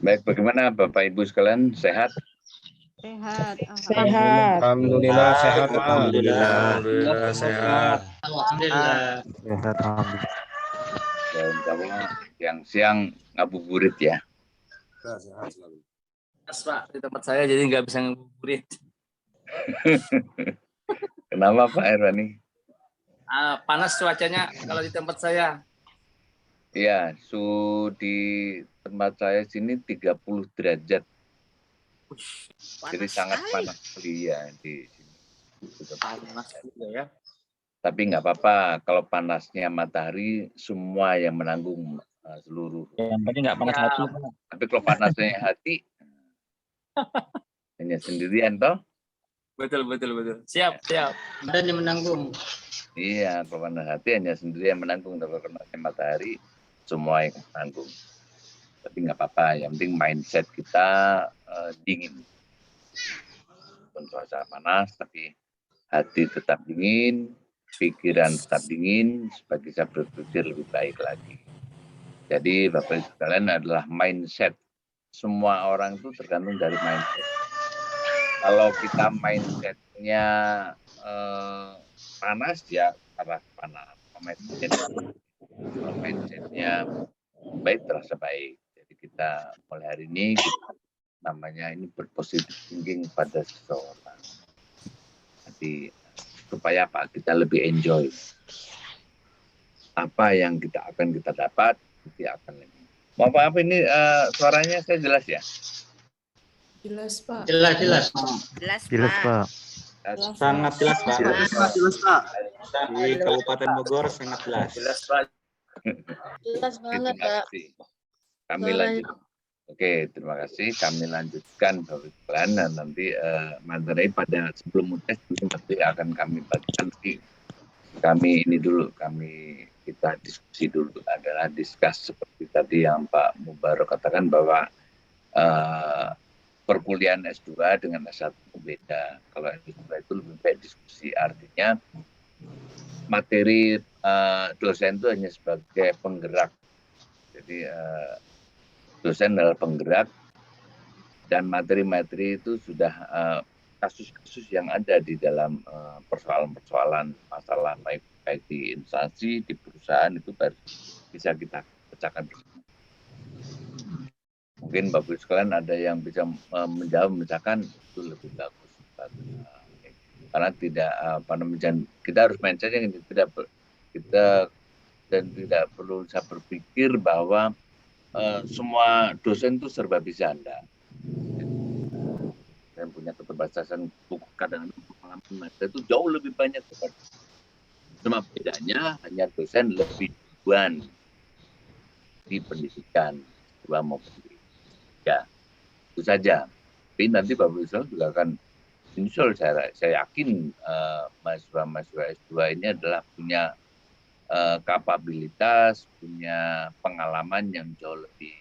Baik, bagaimana Bapak Ibu sekalian, sehat? Sehat. Sehat. Alhamdulillah sehat, Pak. Alhamdulillah sehat. Alhamdulillah. Sehat, alhamdulillah. Dan kamu siang-siang ngabuburit ya? Sehat selalu. Mas Pak, di tempat saya jadi nggak bisa ngabuburit. Kenapa Pak Erwani? Panas cuacanya kalau di tempat saya. Iya, suhu di tempat saya sini 30 derajat. Jadi sangat panas sekali ya di sini. Panas juga ya. Tapi nggak apa-apa, kalau panasnya matahari semua yang menanggung seluruh. Yang penting nggak panas hati. Tapi kalau panasnya hati, hanya sendirian toh? Betul. Siap. Dan yang menanggung. Iya, kalau panas hati hanya sendirian menanggung. Kalau panasnya matahari, semua yang menanggung. Tapi nggak apa-apa, yang penting mindset kita dingin. Walaupun cuaca panas, tapi hati tetap dingin, pikiran tetap dingin, supaya bisa berpikir lebih baik lagi. Jadi Bapak Ibu sekalian adalah mindset. Semua orang itu tergantung dari mindset. Kalau kita mindsetnya panas, ya arah panas. Kalau mindsetnya baik, terasa baik. Jadi kita mulai hari ini, namanya ini berpositif thinking pada seseorang. Jadi supaya apa? Kita lebih enjoy. Apa yang kita dapat, nanti akan lebih. Maaf ini suaranya saya jelas ya? Jelas, Pak. Jelas, Pak. Sangat jelas, Pak. Jelas, Pak. Di Kabupaten Bogor sangat jelas. Jelas Pak. Jelas banget, Terima Pak. kasih. Kami lanjut. Oke, terima kasih. Kami lanjutkan dan nanti materi pada sebelum tes nanti akan kami bagikan. Kami kita diskusi dulu, adalah discuss seperti tadi yang Pak Mubarok katakan bahwa perkuliahan S2 dengan S1 beda. Kalau S2 itu lebih baik diskusi, artinya materi dosen itu hanya sebagai penggerak. Jadi dosen adalah penggerak dan materi-materi itu sudah kasus-kasus yang ada di dalam persoalan-persoalan masalah baik di instansi, di perusahaan itu baru bisa kita pecahkan. Mungkin Bapak sekalian ada yang bisa menjawab, memecahkan, itu lebih bagus. Karena tidak kita harus mindsetnya kita dan tidak perlu bisa berpikir bahwa semua dosen itu serba bisa Anda. Dan punya keterbatasan kadang-kadang pengalaman itu jauh lebih banyak daripada. Cuma bedanya hanya dosen lebih duluan di pendidikan, dua maupun ya, itu saja. Tapi nanti Bapak Ibu juga akan insya Allah saya yakin mahasiswa S2 ini adalah punya kapabilitas, punya pengalaman yang jauh lebih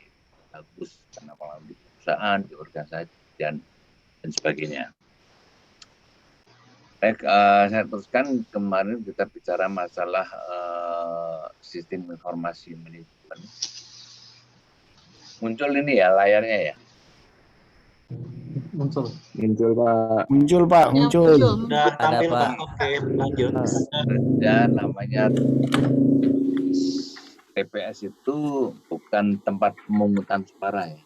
bagus karena pengalaman di perusahaan, di organisasi dan sebagainya. Baik, saya teruskan. Kemarin kita bicara masalah sistem informasi manajemen. Muncul ini ya layarnya ya. Muncul, Pak. Sudah tampil, Pak. Oke, lanjut. Dan namanya TPS itu bukan tempat pemungutan suara ya,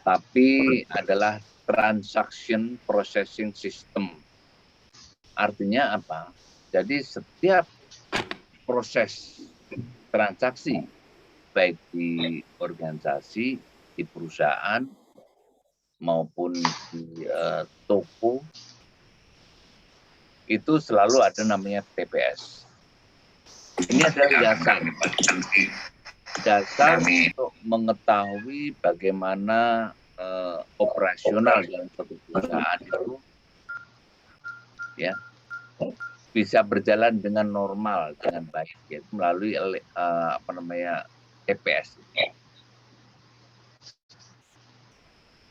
tapi adalah transaction processing system. Artinya apa? Jadi setiap proses transaksi, baik di organisasi, di perusahaan, maupun di toko, itu selalu ada namanya TPS. Ini adalah dasar untuk mengetahui bagaimana operasional dalam suatu perusahaan itu ya bisa berjalan dengan normal, dengan baik, yaitu melalui TPS.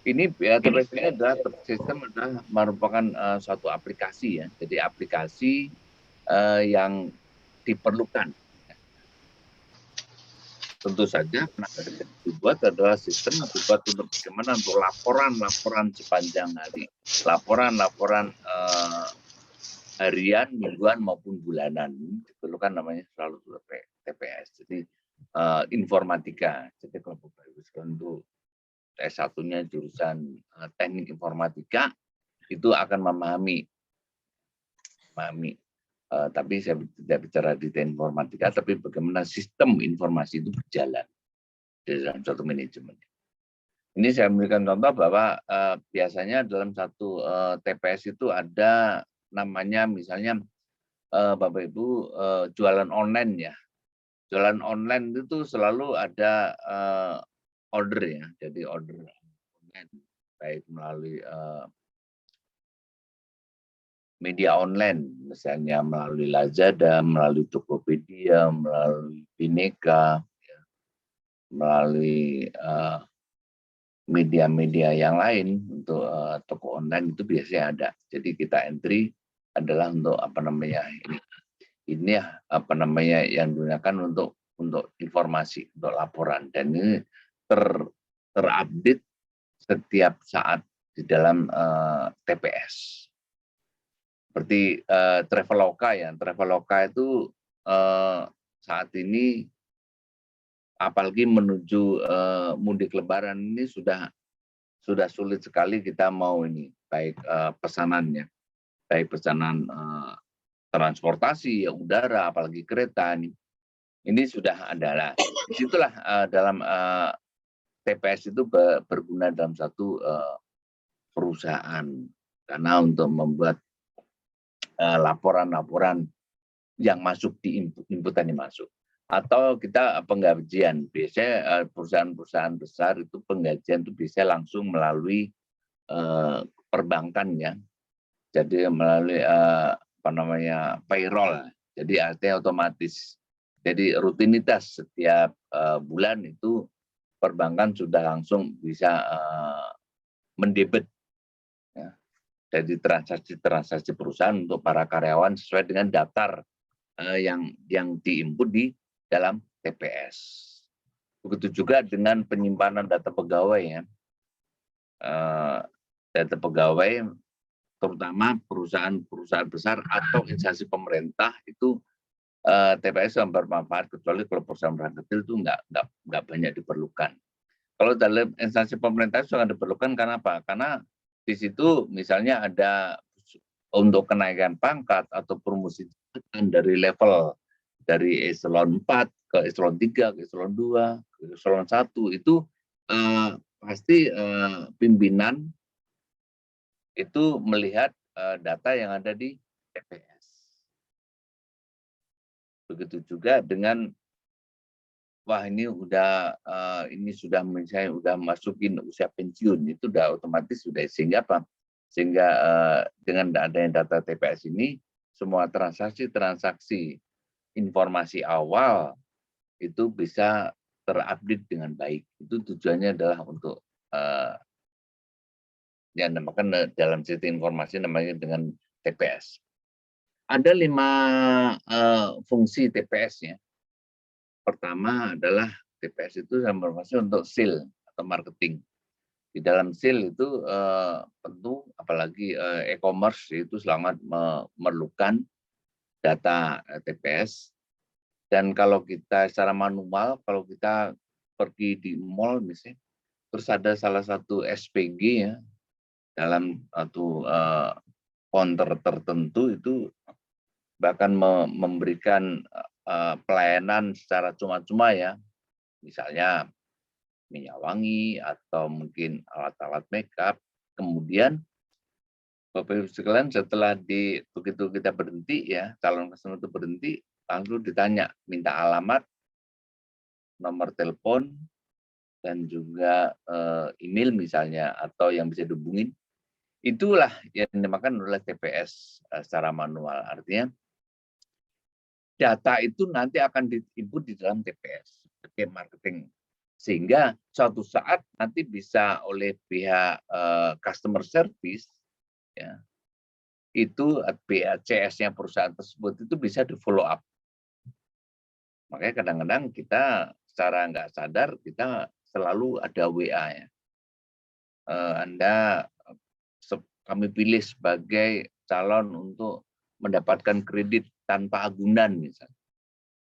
Ini ya, TPS ini adalah sistem merupakan suatu aplikasi ya, jadi aplikasi yang diperlukan tentu saja yang dibuat adalah sistem yang dibuat untuk bagaimana untuk laporan sepanjang hari, laporan harian, mingguan maupun bulanan. Diperlukan namanya selalu TPS. Jadi informatika. Jadi kalau Bapak Ibu sekalian itu S1-nya jurusan teknik informatika itu akan memahami. Tapi saya tidak bicara detail informatika, tapi bagaimana sistem informasi itu berjalan di dalam suatu manajemen. Ini saya memberikan contoh bahwa biasanya dalam satu TPS itu ada namanya misalnya Bapak Ibu jualan online ya. Jualan online itu selalu ada order ya. Jadi order online baik melalui media online, misalnya melalui Lazada, melalui Tokopedia, melalui Bineka, ya, melalui media-media yang lain untuk toko online itu biasanya ada. Jadi kita entry adalah untuk apa namanya ini apa namanya yang digunakan untuk informasi, untuk laporan, dan ini terupdate setiap saat di dalam TPS. Seperti Traveloka ya, Traveloka itu saat ini apalagi menuju mudik Lebaran ini sudah sulit sekali kita mau ini baik pesanannya, baik pesanan transportasi ya udara, apalagi kereta ini sudah ada lah. Disitulah dalam TPS itu berguna dalam satu perusahaan karena untuk membuat laporan-laporan yang masuk di inputan yang masuk. Atau kita penggajian, biasanya perusahaan-perusahaan besar itu penggajian itu bisa langsung melalui perbankan ya. Jadi melalui apa namanya payroll. Jadi artinya otomatis. Jadi rutinitas setiap bulan itu perbankan sudah langsung bisa mendebet. Ya. Jadi transaksi perusahaan untuk para karyawan sesuai dengan daftar yang diinput di dalam TPS. Begitu juga dengan penyimpanan data pegawai ya. Data pegawai terutama perusahaan besar atau instansi pemerintah itu TPS yang bermanfaat, kecuali kalau perusahaan kecil itu nggak banyak diperlukan. Kalau dalam instansi pemerintah itu sangat diperlukan karena apa? Karena di situ misalnya ada untuk kenaikan pangkat atau promosi dari level dari eselon 4 ke eselon 3, ke eselon 2, ke eselon 1 itu pasti pimpinan itu melihat data yang ada di TPS. Begitu juga dengan wah ini sudah misalnya udah masukin usia pensiun, itu udah otomatis sudah sehingga apa? Sehingga dengan adanya data TPS ini semua transaksi informasi awal itu bisa terupdate dengan baik. Itu tujuannya adalah untuk yang namakan dalam sistem informasi namanya dengan TPS. Ada 5 fungsi TPS-nya. Pertama adalah TPS itu berfungsi untuk sales atau marketing. Di dalam sales itu tentu apalagi e-commerce itu sangat memerlukan data TPS. Dan kalau kita secara manual, kalau kita pergi di mall misalnya, terus ada salah satu SPG ya dalam satu counter tertentu itu bahkan memberikan pelayanan secara cuma-cuma ya, misalnya minyak wangi atau mungkin alat-alat makeup. Kemudian Bapak Ibu sekalian setelah begitu kita berhenti ya, calon customer itu berhenti, langsung ditanya minta alamat, nomor telepon, dan juga email misalnya atau yang bisa dihubungin. Itulah yang dinamakan oleh TPS secara manual. Artinya data itu nanti akan diinput di dalam TPS, marketing. Sehingga suatu saat nanti bisa oleh pihak customer service, ya, itu CS-nya perusahaan tersebut itu bisa di follow up. Makanya kadang-kadang kita secara nggak sadar kita selalu ada WA ya. Kami pilih sebagai calon untuk mendapatkan kredit tanpa agunan misalnya.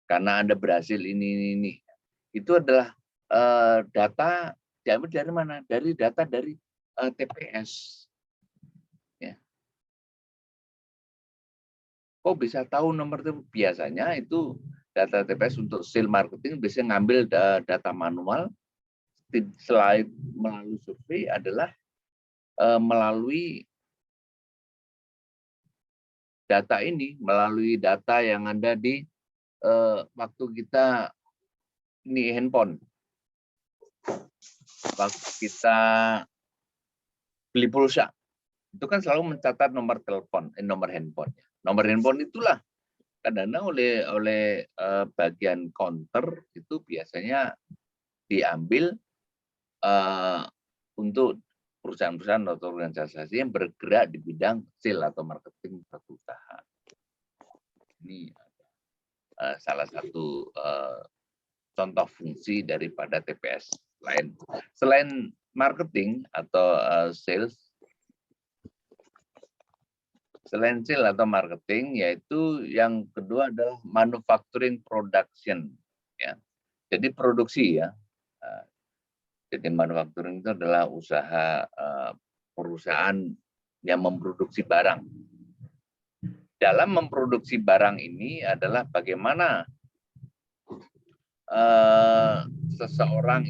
Karena Anda berhasil ini. Itu adalah data diambil dari mana? Dari data dari TPS. Ya. Kok bisa tahu nomor itu? Biasanya itu data TPS untuk sales marketing biasanya ngambil data manual. Selain melalui survei adalah melalui data ini, melalui data yang ada di waktu kita ini handphone. Waktu kita beli pulsa, itu kan selalu mencatat nomor telepon, nomor handphone. Nomor handphone itulah kadang-kadang oleh bagian counter itu biasanya diambil untuk perusahaan-perusahaan atau organisasi yang bergerak di bidang sales atau marketing suatu usaha. Ini salah satu contoh fungsi daripada TPS. Selain marketing atau sales, selain sales atau marketing, yaitu yang kedua adalah manufacturing production. Ya. Jadi produksi ya. Jadi manufacturing itu adalah usaha perusahaan yang memproduksi barang. Dalam memproduksi barang ini adalah bagaimana seseorang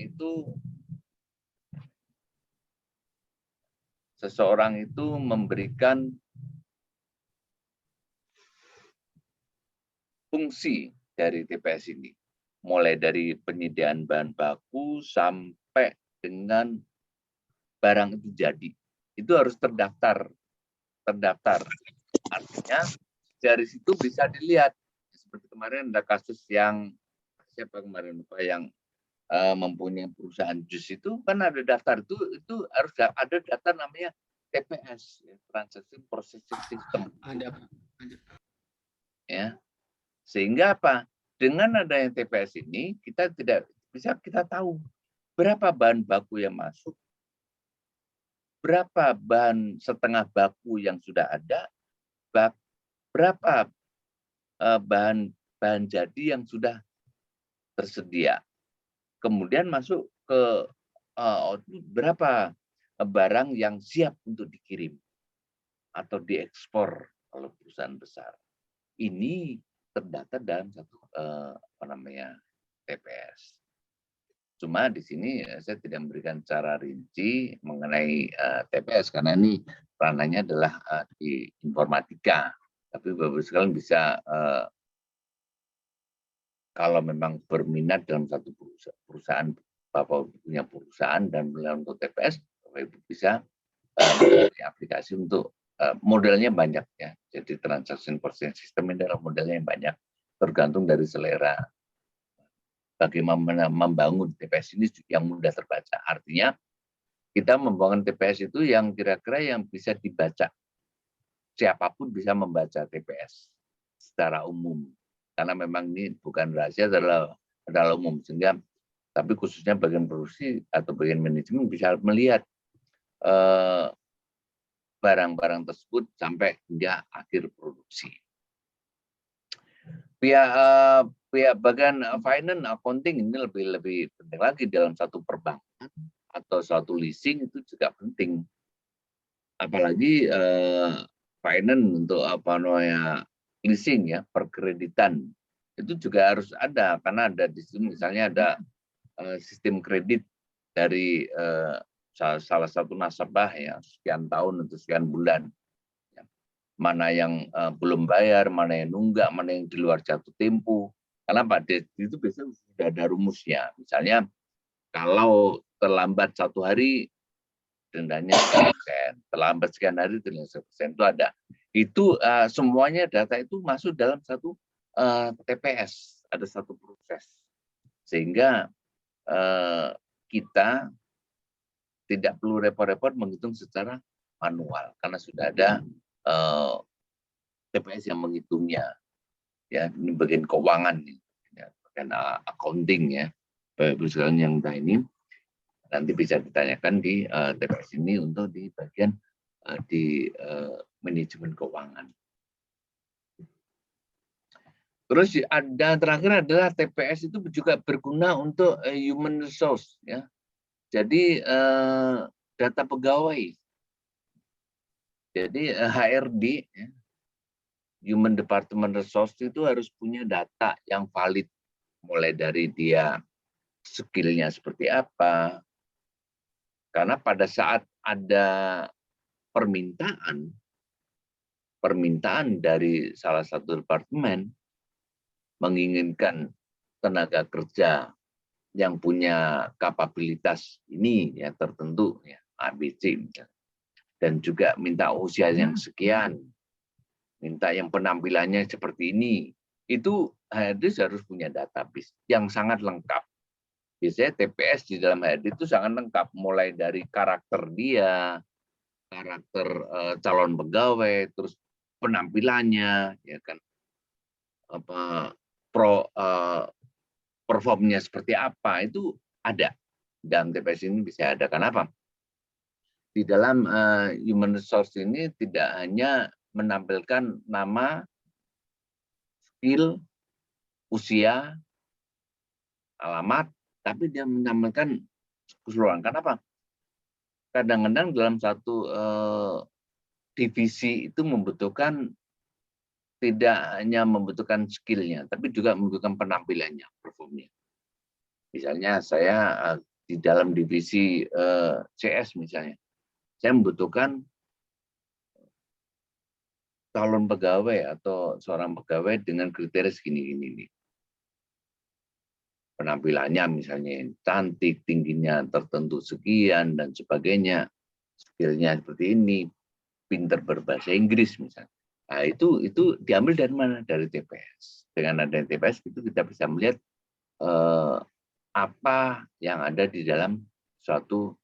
itu memberikan fungsi dari TPS ini. Mulai dari penyediaan bahan baku sampai dengan barang itu jadi. Itu harus terdaftar. Artinya dari situ bisa dilihat. Seperti kemarin ada kasus yang siapa kemarin Pak yang mempunyai perusahaan jus itu kan ada daftar itu harus ada data namanya TPS, ya, Transaction Processing System. Ada. Ya. Sehingga apa? Dengan adanya TPS ini kita tidak bisa kita tahu berapa bahan baku yang masuk, berapa bahan setengah baku yang sudah ada, berapa bahan jadi yang sudah tersedia. Kemudian masuk ke berapa barang yang siap untuk dikirim atau diekspor kalau perusahaan besar. Ini terdata dalam satu TPS. Cuma di sini saya tidak memberikan cara rinci mengenai TPS karena ini ranahnya adalah di informatika. Tapi Bapak sekalian bisa kalau memang berminat dalam satu perusahaan, Bapak punya perusahaan dan melihat untuk TPS, Bapak Ibu bisa mencari aplikasi untuk modelnya banyak ya. Jadi transaction processing system ini adalah modelnya yang banyak, tergantung dari selera. Bagaimana membangun TPS ini yang mudah terbaca. Artinya kita membangun TPS itu yang kira-kira yang bisa dibaca. Siapapun bisa membaca TPS secara umum. Karena memang ini bukan rahasia, adalah umum. Sehingga, tapi khususnya bagian produksi atau bagian manajemen bisa melihat barang-barang tersebut sampai hingga akhir produksi. Pihak bagian finance, accounting ini lebih penting lagi dalam satu perbankan atau suatu leasing itu juga penting. Apalagi finance untuk leasing ya, perkreditan itu juga harus ada karena ada di situ misalnya ada sistem kredit dari salah satu nasabah ya sekian tahun atau sekian bulan. Mana yang belum bayar, mana yang nunggak, mana yang di luar jatuh tempo. Karena pada itu biasanya sudah ada rumusnya. Misalnya kalau terlambat 1 hari dendanya 1%, terlambat sekian hari dendanya 1% itu ada. Itu semuanya data itu masuk dalam satu TPS, ada satu proses. Sehingga kita tidak perlu repot-repot menghitung secara manual karena sudah ada TPS yang menghitungnya. Ya, ini bagian keuangan, ya, bagian accounting ya. Bapak Ibu sekalian yang ini nanti bisa ditanyakan di TPS ini untuk di bagian di manajemen keuangan. Terus ada terakhir adalah TPS itu juga berguna untuk human resource, ya. Jadi data pegawai. Jadi HRD, ya, Human Department Resource itu harus punya data yang valid, mulai dari dia skill-nya seperti apa. Karena pada saat ada permintaan dari salah satu departemen menginginkan tenaga kerja yang punya kapabilitas ini ya tertentu ya ABC dan juga minta usia yang sekian, minta yang penampilannya seperti ini, itu HRD harus punya database yang sangat lengkap. Biasanya TPS di dalam HRD itu sangat lengkap, mulai dari karakter dia, karakter calon pegawai, terus penampilannya, ya kan, performnya seperti apa, itu ada. Dalam TPS ini bisa ada. Kenapa? Di dalam human resource ini tidak hanya menampilkan nama, skill, usia, alamat, tapi dia menampilkan keseluruhan. Kenapa? Kadang-kadang dalam satu divisi itu membutuhkan tidak hanya membutuhkan skill-nya, tapi juga membutuhkan penampilannya, performnya. Misalnya saya di dalam divisi CS misalnya, saya membutuhkan calon pegawai atau seorang pegawai dengan kriteria segini-gini. Penampilannya misalnya cantik, tingginya tertentu sekian, dan sebagainya. Skillnya seperti ini, pinter berbahasa Inggris misalnya. Nah, itu diambil dari mana? Dari TPS. Dengan adanya TPS itu kita bisa melihat apa yang ada di dalam suatu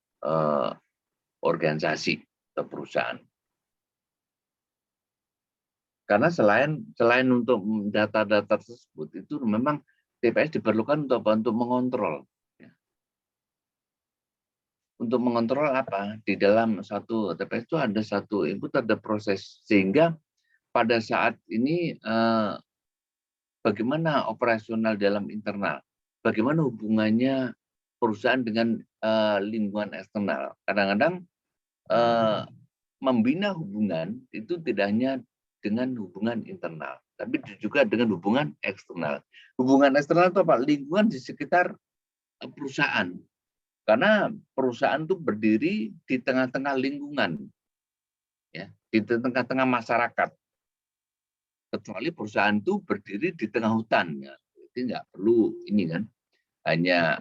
organisasi atau perusahaan. Karena selain untuk data-data tersebut itu memang TPS diperlukan untuk mengontrol. Untuk mengontrol apa? Di dalam satu TPS itu ada satu input, ada proses. Sehingga pada saat ini bagaimana operasional dalam internal? Bagaimana hubungannya perusahaan dengan lingkungan eksternal? Kadang-kadang membina hubungan itu tidak hanya dengan hubungan internal, tapi juga dengan hubungan eksternal. Hubungan eksternal itu apa? Lingkungan di sekitar perusahaan. Karena perusahaan itu berdiri di tengah-tengah lingkungan, ya, di tengah-tengah masyarakat. Kecuali perusahaan itu berdiri di tengah hutan, ya. Jadi nggak perlu ini kan, hanya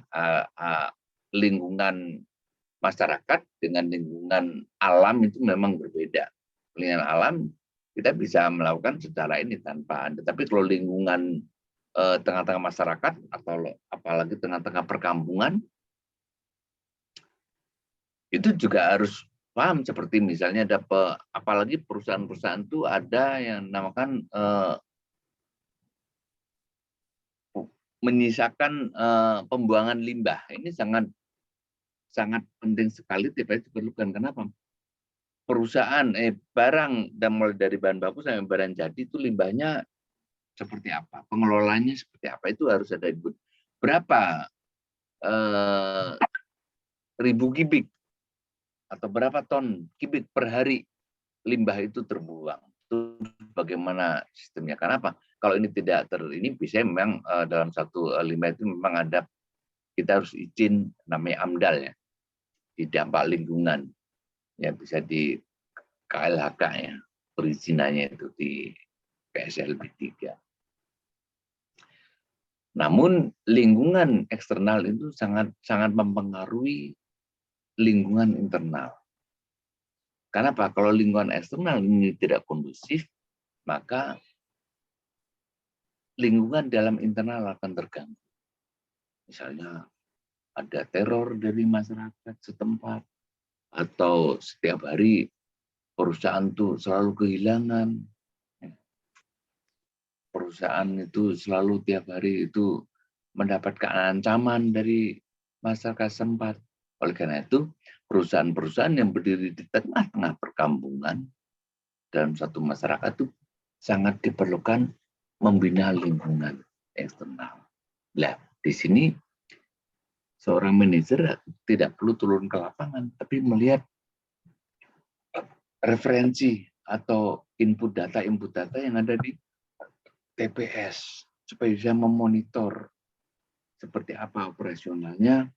lingkungan masyarakat dengan lingkungan alam itu memang berbeda. Lingkungan alam kita bisa melakukan secara ini tanpa ada. Tapi kalau lingkungan tengah-tengah masyarakat atau apalagi tengah-tengah perkampungan, itu juga harus paham. Seperti misalnya ada apalagi perusahaan-perusahaan itu ada yang namakan menyisakan pembuangan limbah. Ini sangat penting sekali TPS diperlukan. Kenapa? Perusahaan barang dan mulai dari bahan baku sampai barang jadi itu limbahnya seperti apa, pengelolanya seperti apa, itu harus ada input. Berapa ribu kubik atau berapa ton kubik per hari limbah itu terbuang, itu bagaimana sistemnya? Kenapa? Kalau ini tidak ini bisa memang dalam satu limbah itu memang ada, kita harus izin namanya AMDAL, ya, di dampak lingkungan, ya, bisa di KLHK, ya, perizinannya itu di PSLB 3. Namun lingkungan eksternal itu sangat mempengaruhi lingkungan internal. Kenapa? Kalau lingkungan eksternal ini tidak kondusif, maka lingkungan dalam internal akan terganggu. Misalnya ada teror dari masyarakat setempat, atau setiap hari perusahaan itu selalu kehilangan. Perusahaan itu selalu tiap hari itu mendapatkan ancaman dari masyarakat setempat. Oleh karena itu, perusahaan-perusahaan yang berdiri di tengah-tengah perkampungan dalam satu masyarakat itu sangat diperlukan membina lingkungan eksternal. Nah, di sini seorang manajer tidak perlu turun ke lapangan, tapi melihat referensi atau input data yang ada di TPS supaya bisa memonitor seperti apa operasionalnya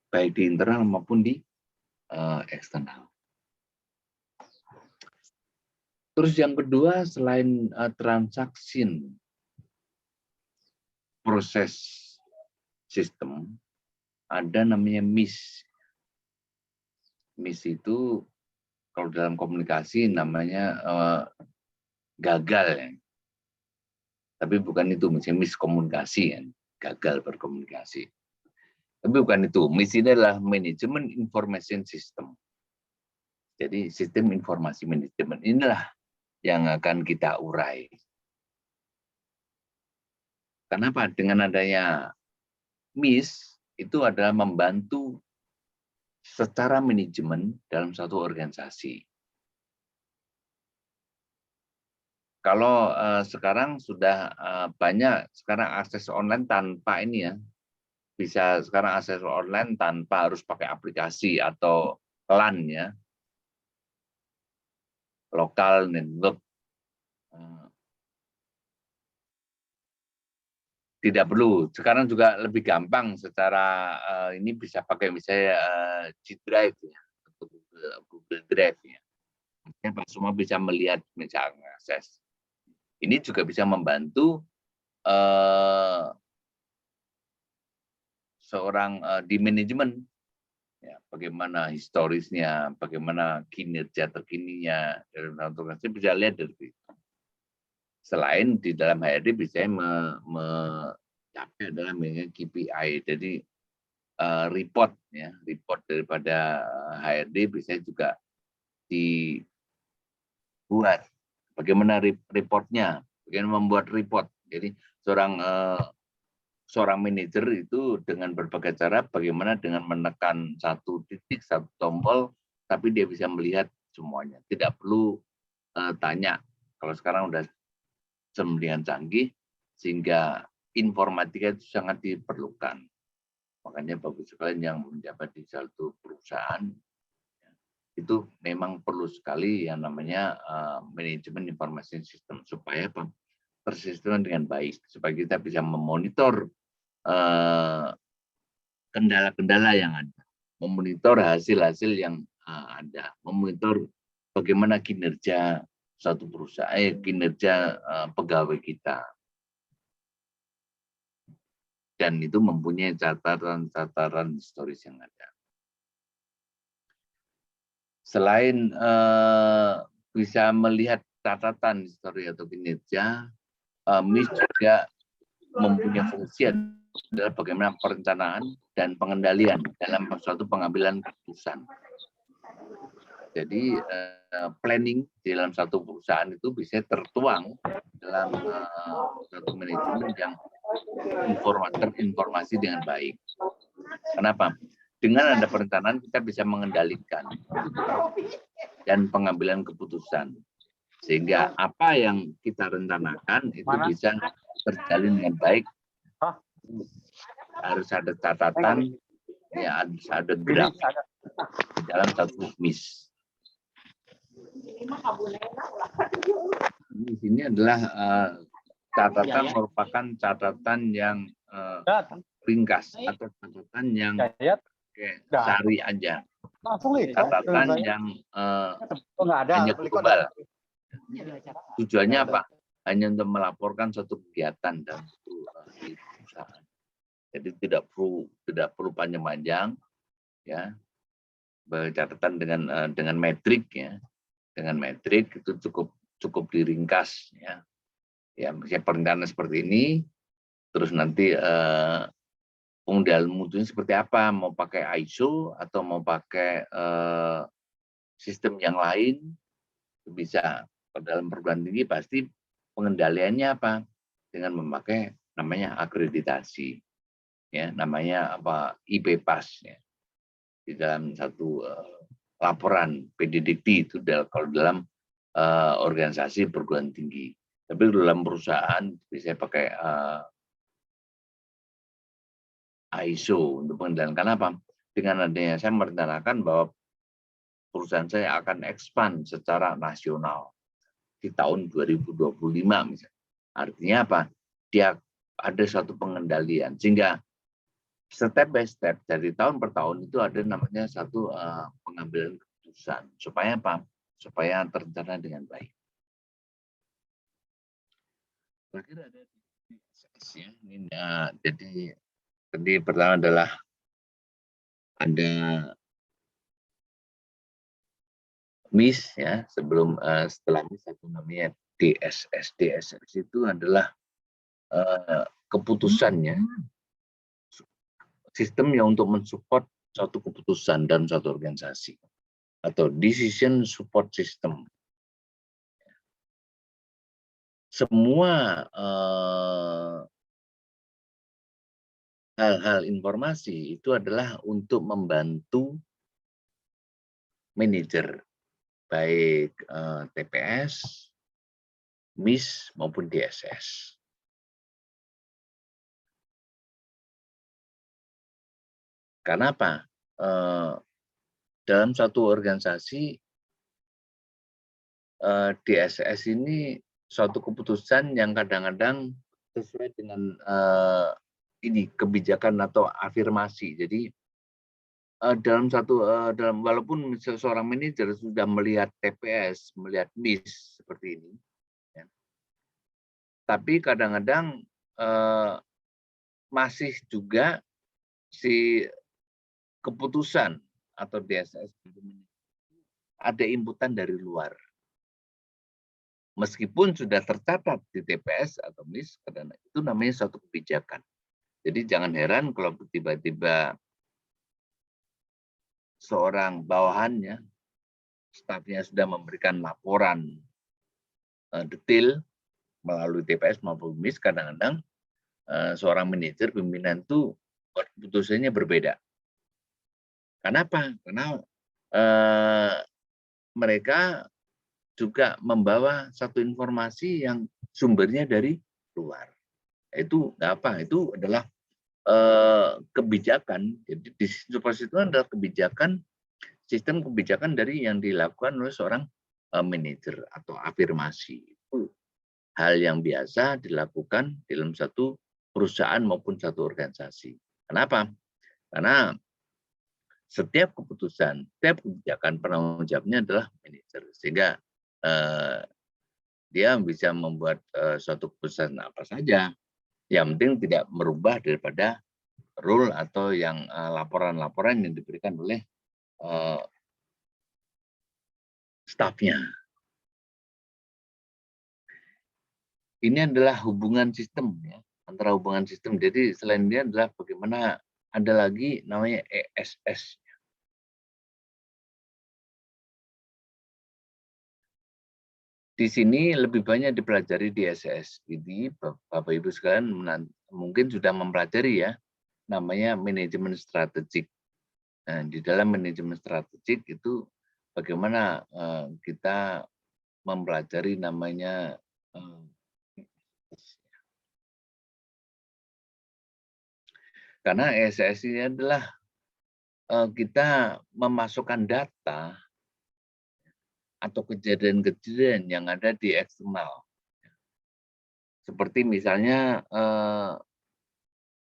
baik di internal maupun di eksternal. Terus yang kedua, selain transaksi proses sistem, ada namanya MIS. MIS itu kalau dalam komunikasi namanya gagal ya. Tapi bukan itu, misalnya miskomunikasi ya, gagal berkomunikasi. Tapi bukan itu, MIS ini adalah manajemen information system. Jadi sistem informasi manajemen inilah yang akan kita urai. Kenapa? Dengan adanya MIS itu adalah membantu secara manajemen dalam satu organisasi. Kalau sekarang sudah banyak sekarang akses online tanpa ini ya, bisa sekarang akses online tanpa harus pakai aplikasi atau LAN ya, lokal network. Tidak perlu. Sekarang juga lebih gampang secara ini bisa pakai misalnya G Drive ya, atau Google Drive ya. Pak semua bisa melihat misalnya akses. Ini juga bisa membantu seorang di manajemen, ya, bagaimana historisnya, bagaimana kinerja terkininya, dalam organisasi bisa lihat dari itu. Selain di dalam HRD bisa mencapai adalah KPI, jadi report ya, report daripada HRD bisa juga dibuat. Bagaimana reportnya, bagaimana membuat report. Jadi seorang manajer itu dengan berbagai cara, bagaimana dengan menekan satu titik, satu tombol, tapi dia bisa melihat semuanya. Tidak perlu tanya. Kalau sekarang udah semedian canggih, sehingga informatika itu sangat diperlukan. Makanya bagus sekali yang menjabat di satu perusahaan, itu memang perlu sekali yang namanya manajemen informasi sistem supaya tersistem dengan baik, supaya kita bisa memonitor kendala-kendala yang ada, memonitor hasil-hasil yang ada, memonitor bagaimana kinerja satu perusahaan, kinerja pegawai kita, dan itu mempunyai catatan historis yang ada. Selain bisa melihat catatan histori atau kinerja, MIS juga mempunyai fungsi adalah bagaimana perencanaan dan pengendalian dalam suatu pengambilan keputusan. Jadi planning di dalam satu perusahaan itu bisa tertuang dalam satu manajemen yang informasi dengan baik. Kenapa? Dengan ada perencanaan kita bisa mengendalikan dan pengambilan keputusan. Sehingga apa yang kita rencanakan itu bisa terjalin dengan baik. Harus ada catatan, ya harus ada grafik di dalam satu MIS. Di sini adalah catatan merupakan catatan yang ringkas atau catatan yang sehari aja. Catatan yang hanya global. Tujuannya apa? Hanya untuk melaporkan suatu kegiatan dalam perusahaan. Jadi tidak perlu panjang-panjang, ya. Catatan dengan metrik ya. Dengan metrik itu cukup diringkas ya. Ya, misalnya perencanaan seperti ini, terus nanti pengendalian mutunya seperti apa, mau pakai ISO atau mau pakai sistem yang lain, bisa. Dalam perguruan tinggi pasti pengendaliannya apa? Dengan memakai namanya akreditasi, ya, namanya apa, IPPAS, ya. Di dalam satu laporan PDDT itu kalau dalam organisasi perguruan tinggi. Tapi dalam perusahaan bisa pakai ISO untuk pengendalian. Kenapa? Dengan adanya saya merencanakan bahwa perusahaan saya akan expand secara nasional di tahun 2025 misalnya. Artinya apa? Dia ada suatu pengendalian sehingga step by step dari tahun per tahun itu ada namanya satu pengambilan keputusan. Supaya apa? Supaya terencana dengan baik. Terakhir ada DSS ya. Ini, jadi tadi pertama adalah ada MIS ya, setelah MIS satu namanya DSS. DSS itu adalah keputusannya, sistem yang untuk mensupport suatu keputusan dan suatu organisasi atau decision support system. Semua hal-hal informasi itu adalah untuk membantu manajer, baik TPS, MIS maupun DSS. Karena apa? Dalam satu organisasi, DSS ini suatu keputusan yang kadang-kadang sesuai dengan kebijakan atau afirmasi. Jadi walaupun seorang manajer sudah melihat TPS, melihat MIS seperti ini, ya, tapi kadang-kadang masih juga si keputusan atau DSS ada inputan dari luar. Meskipun sudah tercatat di TPS atau MIS, karena itu namanya suatu kebijakan. Jadi jangan heran kalau tiba-tiba seorang bawahannya, stafnya sudah memberikan laporan detail melalui TPS maupun MIS, kadang-kadang seorang manajer pimpinan itu keputusannya berbeda. Kenapa? Karena mereka juga membawa satu informasi yang sumbernya dari luar. Itu nggak apa, itu adalah kebijakan. Jadi disipasi itu adalah kebijakan, sistem kebijakan dari yang dilakukan oleh seorang manajer atau afirmasi. Itu hal yang biasa dilakukan dalam satu perusahaan maupun satu organisasi. Kenapa? Karena setiap keputusan, setiap kebijakan penanggung jawabnya adalah manajer. Sehingga dia bisa membuat suatu keputusan apa saja. Yang penting tidak merubah daripada rule atau yang laporan-laporan yang diberikan oleh stafnya. Ini adalah hubungan sistem ya, antara hubungan sistem. Jadi selain dia adalah bagaimana ada lagi namanya ESS. Di sini lebih banyak dipelajari di DSS. Jadi Bapak Ibu sekalian mungkin sudah mempelajari ya, namanya manajemen strategik. Nah, di dalam manajemen strategik itu bagaimana kita mempelajari namanya karena ESS ini adalah kita memasukkan data atau kejadian-kejadian yang ada di eksternal. Seperti misalnya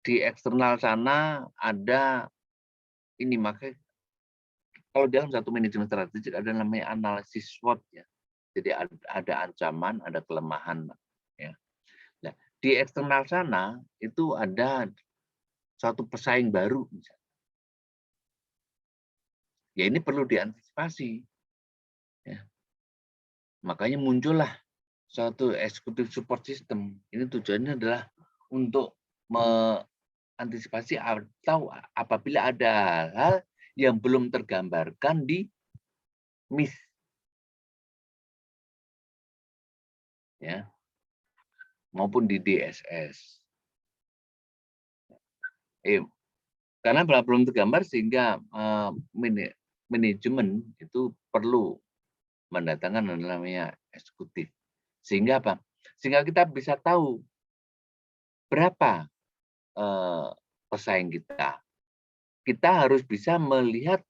di eksternal sana ada ini, makanya kalau dalam satu manajemen strategik ada namanya analisis SWOT ya. Jadi ada ancaman, ada kelemahan ya. Nah, di eksternal sana itu ada suatu pesaing baru misalnya. Ya ini perlu diantisipasi. Ya. Makanya muncullah suatu executive support system. Ini tujuannya adalah untuk mengantisipasi atau apabila ada hal-hal yang belum tergambarkan di MIS. Ya. Maupun di DSS. Karena belum tergambar sehingga manajemen itu perlu mendatangkan yang namanya eksekutif. Sehingga apa? Sehingga kita bisa tahu berapa pesaing kita. Kita harus bisa melihat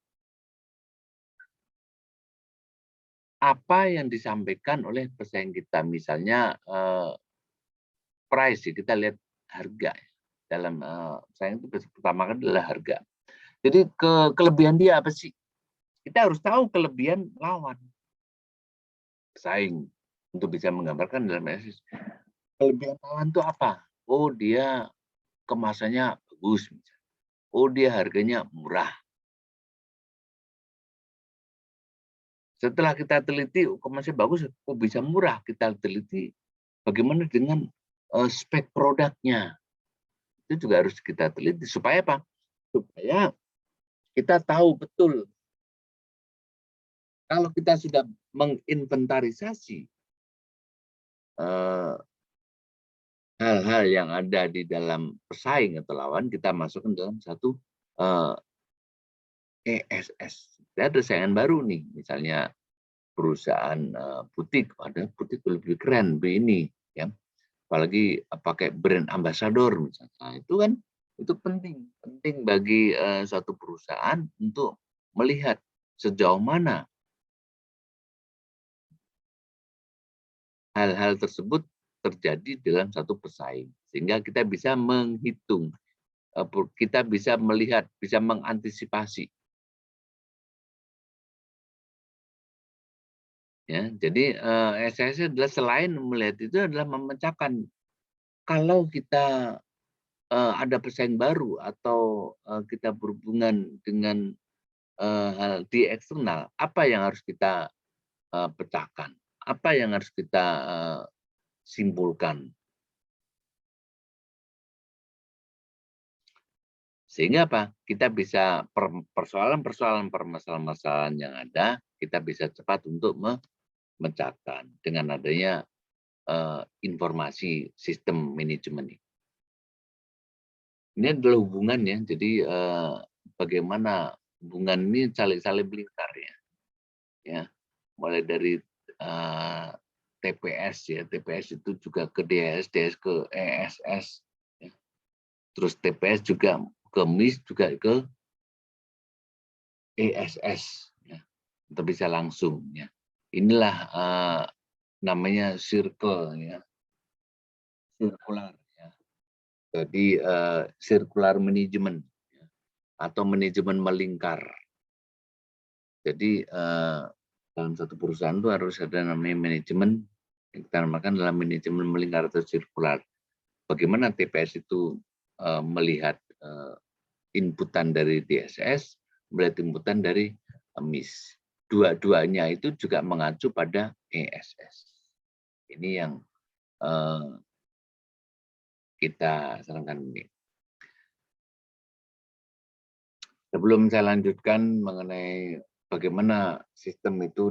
apa yang disampaikan oleh pesaing kita. Misalnya price, kita lihat harga. Dalam pesaing itu pertama kan adalah harga. Jadi kelebihan dia apa sih? Kita harus tahu kelebihan lawan pesaing untuk bisa menggambarkan dalam analisis. Kelebihan lawan itu apa? Oh, dia kemasannya bagus. Oh, dia harganya murah. Setelah kita teliti, kemasannya bagus, kok bisa murah? Kita teliti bagaimana dengan spek produknya. Itu juga harus kita teliti. Supaya apa? Supaya kita tahu betul. Kalau kita sudah menginventarisasi hal-hal yang ada di dalam pesaing atau lawan, kita masukkan dalam satu ESS. Ada saingan baru nih, misalnya perusahaan butik, ada butik lebih keren, ini, ya. Apalagi pakai brand ambassador misalnya, nah, itu kan itu penting bagi suatu perusahaan untuk melihat sejauh mana hal-hal tersebut terjadi dalam satu pesaing, sehingga kita bisa menghitung, kita bisa melihat, bisa mengantisipasi. Ya, jadi SSS adalah selain melihat itu adalah memecahkan kalau kita ada pesaing baru atau kita berhubungan dengan hal di eksternal, apa yang harus kita pecahkan, apa yang harus kita simpulkan. Sehingga apa? Kita bisa permasalahan yang ada, kita bisa cepat untuk memecahkan dengan adanya informasi sistem manajemen. Ini adalah hubungannya, jadi bagaimana hubungan ini saling melingkar ya. Mulai dari TPS ya, TPS itu juga ke DS, DS ke ESS, ya. Terus TPS juga ke MIS, juga ke ESS, ya. Kita bisa langsung ya. Inilah namanya circle ya, circular ya. Jadi circular management ya. Atau manajemen melingkar. Jadi dalam satu perusahaan itu harus ada namanya manajemen yang kita namakan dalam manajemen melingkar atau circular. Bagaimana TPS itu melihat inputan dari DSS, melihat inputan dari MIS. Dua-duanya itu juga mengacu pada ESS. Ini yang kita sarankan ini. Sebelum saya lanjutkan mengenai bagaimana sistem itu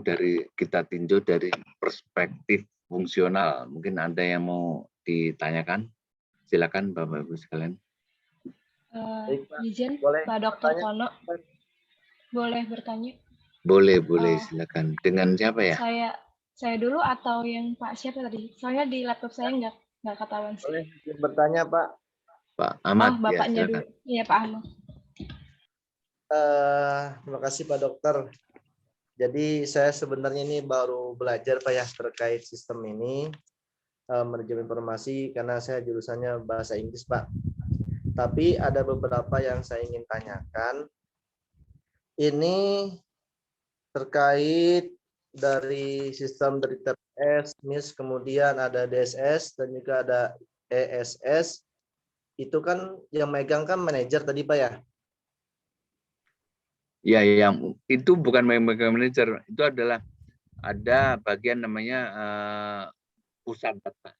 kita tinjau dari perspektif fungsional, mungkin ada yang mau ditanyakan? Silakan Bapak Ibu sekalian. Izin Pak Dr. Tono, boleh bertanya? Boleh, silakan. Dengan siapa ya? Saya dulu atau yang Pak siapa tadi? Soalnya di laptop saya nggak ketahuan sih. Boleh bertanya Pak? Pak Ahmad. Oh, Bapaknya dulu. Iya Pak Ahmad. Terima kasih Pak Dokter. Jadi saya sebenarnya ini baru belajar Pak ya terkait sistem ini, manajemen informasi, karena saya jurusannya bahasa Inggris Pak. Tapi ada beberapa yang saya ingin tanyakan. Ini terkait dari sistem dari TPS, MIS, kemudian ada DSS, dan juga ada ESS. Itu kan yang megang kan manajer tadi Pak ya? Ya, yang itu bukan megang manajer, itu adalah ada bagian namanya pusat data.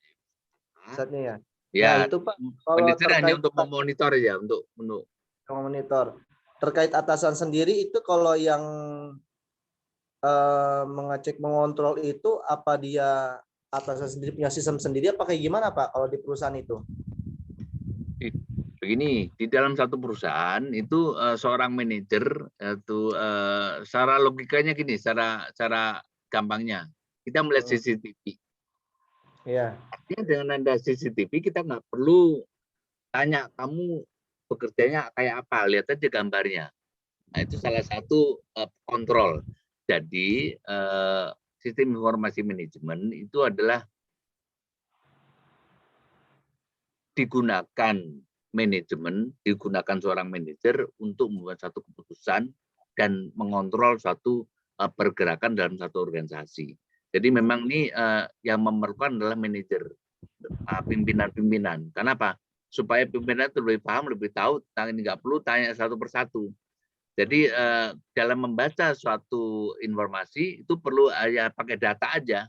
Pusatnya ya? Ya, nah, itu Pak, kalau manajer hanya untuk memonitor ya, untuk memonitor. Terkait atasan sendiri itu kalau yang mengecek, mengontrol itu apa dia atasan sendiri punya sistem sendiri apa kayak gimana Pak kalau di perusahaan itu? Begini, di dalam satu perusahaan itu seorang manajer itu secara logikanya gini, secara gampangnya kita melihat CCTV. Iya. Artinya dengan ada CCTV kita nggak perlu tanya kamu bekerjanya kayak apa, lihat aja gambarnya. Nah, itu salah satu kontrol. Jadi sistem informasi manajemen itu adalah digunakan seorang manajer untuk membuat satu keputusan dan mengontrol suatu pergerakan dalam satu organisasi. Jadi memang ini yang memerlukan adalah manajer, pimpinan-pimpinan. Kenapa? Supaya pimpinan itu lebih paham, lebih tahu tentang ini, nggak perlu tanya satu persatu. Jadi dalam membaca suatu informasi itu perlu pakai data aja.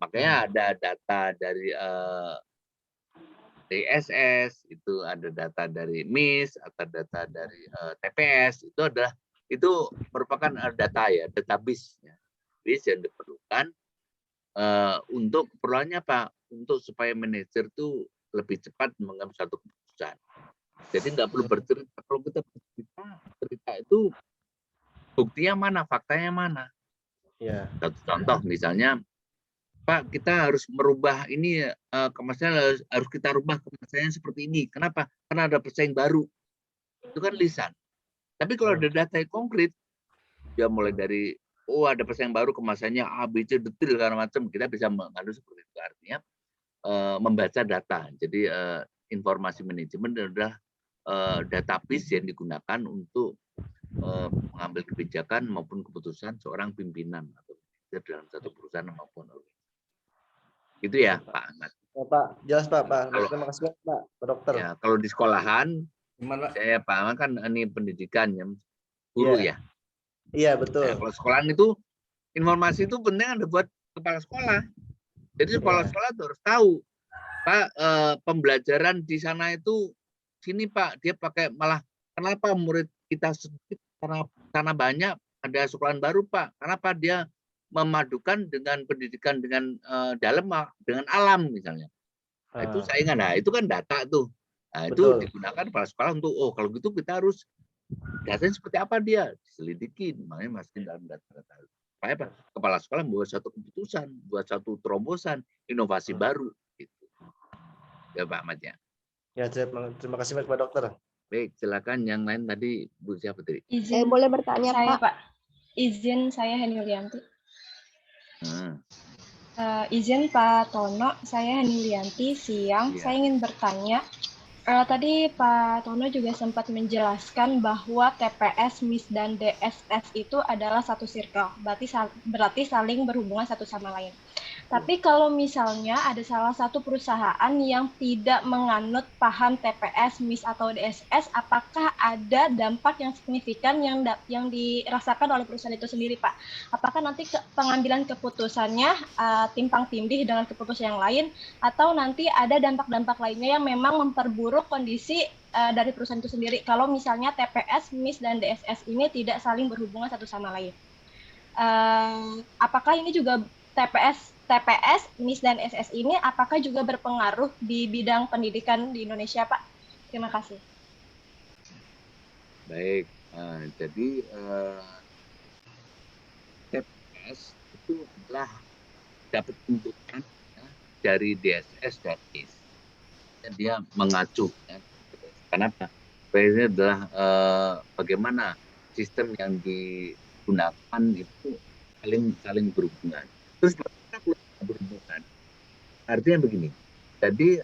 Makanya ada data dari DSS, itu ada data dari MIS, atau data dari TPS, itu merupakan data ya, database ya. Yang diperlukan untuk keperluannya apa? Untuk supaya manajer itu lebih cepat mengambil satu keputusan. Jadi nggak perlu bercerita. Kalau kita bercerita itu buktinya mana, faktanya mana. Ya. Satu contoh misalnya, Pak, kita harus merubah ini kemasannya harus kita rubah kemasannya seperti ini. Kenapa? Karena ada pesaing baru. Itu kan lisan. Tapi kalau ada data yang konkret, ya mulai dari ada pesaing baru kemasannya A, B, C, detail segala macam, kita bisa mengadu seperti itu. Artinya membaca data. Jadi informasi manajemen adalah database yang digunakan untuk mengambil kebijakan maupun keputusan seorang pimpinan atau dalam satu perusahaan maupun organisasi. Itu ya Pak Ahmad. Ya, Pak, jelas Pak. Kalau, terima kasih Pak Dokter. Ya, kalau di sekolahan, saya Pak Ahmad kan ini pendidikan ya, guru ya. Iya betul. Ya, kalau sekolahan itu informasi itu penting ada buat kepala sekolah. Jadi kepala sekolah itu harus tahu, Pak, pembelajaran di sana itu sini Pak, dia pakai malah kenapa murid kita sedikit karena banyak ada sekolahan baru Pak. Kenapa dia memadukan dengan pendidikan dengan dalam dengan alam misalnya. Nah, itu saingan. Nah, itu kan data tuh. Nah, itu digunakan kepala sekolah untuk kalau gitu kita harus datanya seperti apa dia diselidikin, makanya masukin dalam data-data. Supaya apa? Kepala sekolah membuat satu keputusan, buat satu terobosan, inovasi baru gitu. Ya Pak Ahmad ya. Ya, terima kasih Pak Dokter. Baik, silakan yang lain tadi Bu siapa tadi? Izin boleh bertanya Pak. Izin saya Heni Lianti. Izin Pak Tono, saya Heni Lianti, siang. Saya ingin bertanya, tadi Pak Tono juga sempat menjelaskan bahwa TPS, MIS, dan DSS itu adalah satu circle, berarti saling berhubungan satu sama lain. Tapi kalau misalnya ada salah satu perusahaan yang tidak menganut paham TPS, MIS, atau DSS, apakah ada dampak yang signifikan yang dirasakan oleh perusahaan itu sendiri, Pak? Apakah nanti pengambilan keputusannya timpang tindih dengan keputusan yang lain, atau nanti ada dampak-dampak lainnya yang memang memperburuk kondisi dari perusahaan itu sendiri, kalau misalnya TPS, MIS, dan DSS ini tidak saling berhubungan satu sama lain? Apakah ini juga TPS, MIS, dan SS ini apakah juga berpengaruh di bidang pendidikan di Indonesia, Pak? Terima kasih. Baik, jadi TPS itu adalah dapat inputan ya, dari DSS dan MIS. Dia mengacu. Ya. Kenapa? Ini adalah bagaimana sistem yang digunakan itu saling berhubungan. Terus berhubungan. Artinya begini. Jadi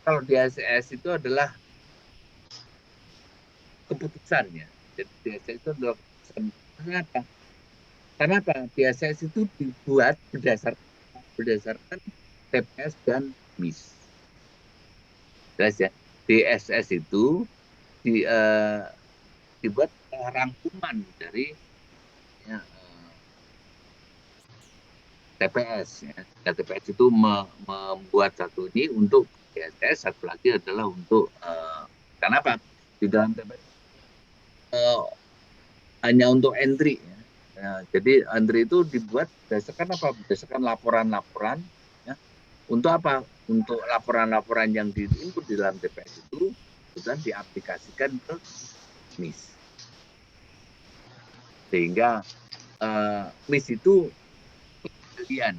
kalau DSS itu adalah keputusannya. Jadi DSS itu adalah keputusan. Kenapa? Karena apa? DSS itu dibuat berdasarkan TPS dan MIS. Jelas ya. DSS itu dibuat rangkuman dari ya, TPS. Ya. TPS itu membuat satu ini untuk DSS, satu lagi adalah untuk kenapa? Di dalam TPS hanya untuk entry. Ya. Ya, jadi entry itu dibuat berdasarkan apa? Berdasarkan laporan-laporan. Ya. Untuk apa? Untuk laporan-laporan yang diinput di dalam TPS itu bersangkutan diaplikasikan ke MIS. Sehingga MIS itu pengendalian,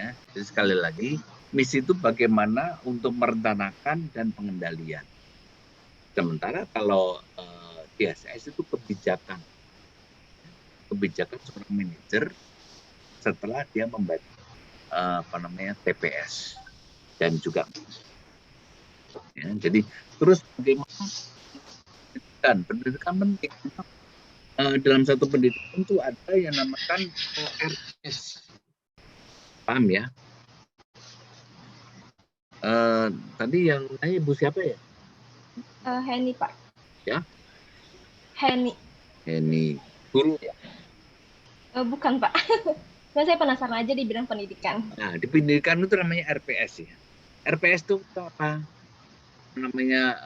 ya. Jadi sekali lagi, MIS itu bagaimana untuk merencanakan dan pengendalian. Sementara kalau DSS itu kebijakan seorang manajer setelah dia membaca TPS dan juga ya, jadi terus bagaimana pendidikan penting. Dalam satu pendidikan itu ada yang namakan RPS. Paham ya? Tadi yang nanya Ibu siapa ya? Heni, Pak. Ya? Heni. Guru ya? Bukan, Pak. Nah, saya penasaran aja di bidang pendidikan. Nah, di pendidikan itu namanya RPS ya. RPS itu apa? Namanya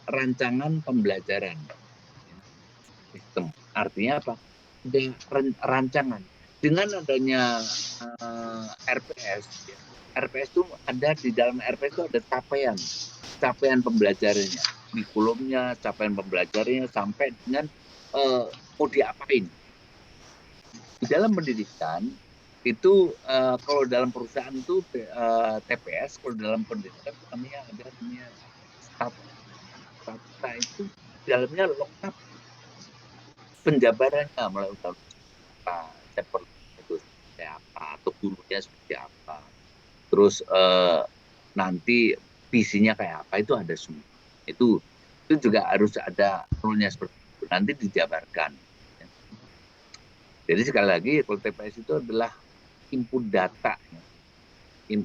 rancangan pembelajaran. Sistem. Artinya apa? Ada rancangan. Dengan adanya RPS, ya, RPS itu ada di dalam RPS itu ada capaian pembelajarannya, kurikulumnya, capaian pembelajarannya sampai dengan mau diapain. Di dalam pendidikan itu kalau dalam perusahaan itu TPS, kalau dalam pendidikan namanya statuta itu dalamnya lengkap penjabarannya melalui itu seperti apa atau gurunya seperti apa, terus nanti visinya kayak apa itu ada semua. Itu juga harus ada rule-nya seperti itu, nanti dijabarkan. Jadi sekali lagi kalau TPS itu adalah input data,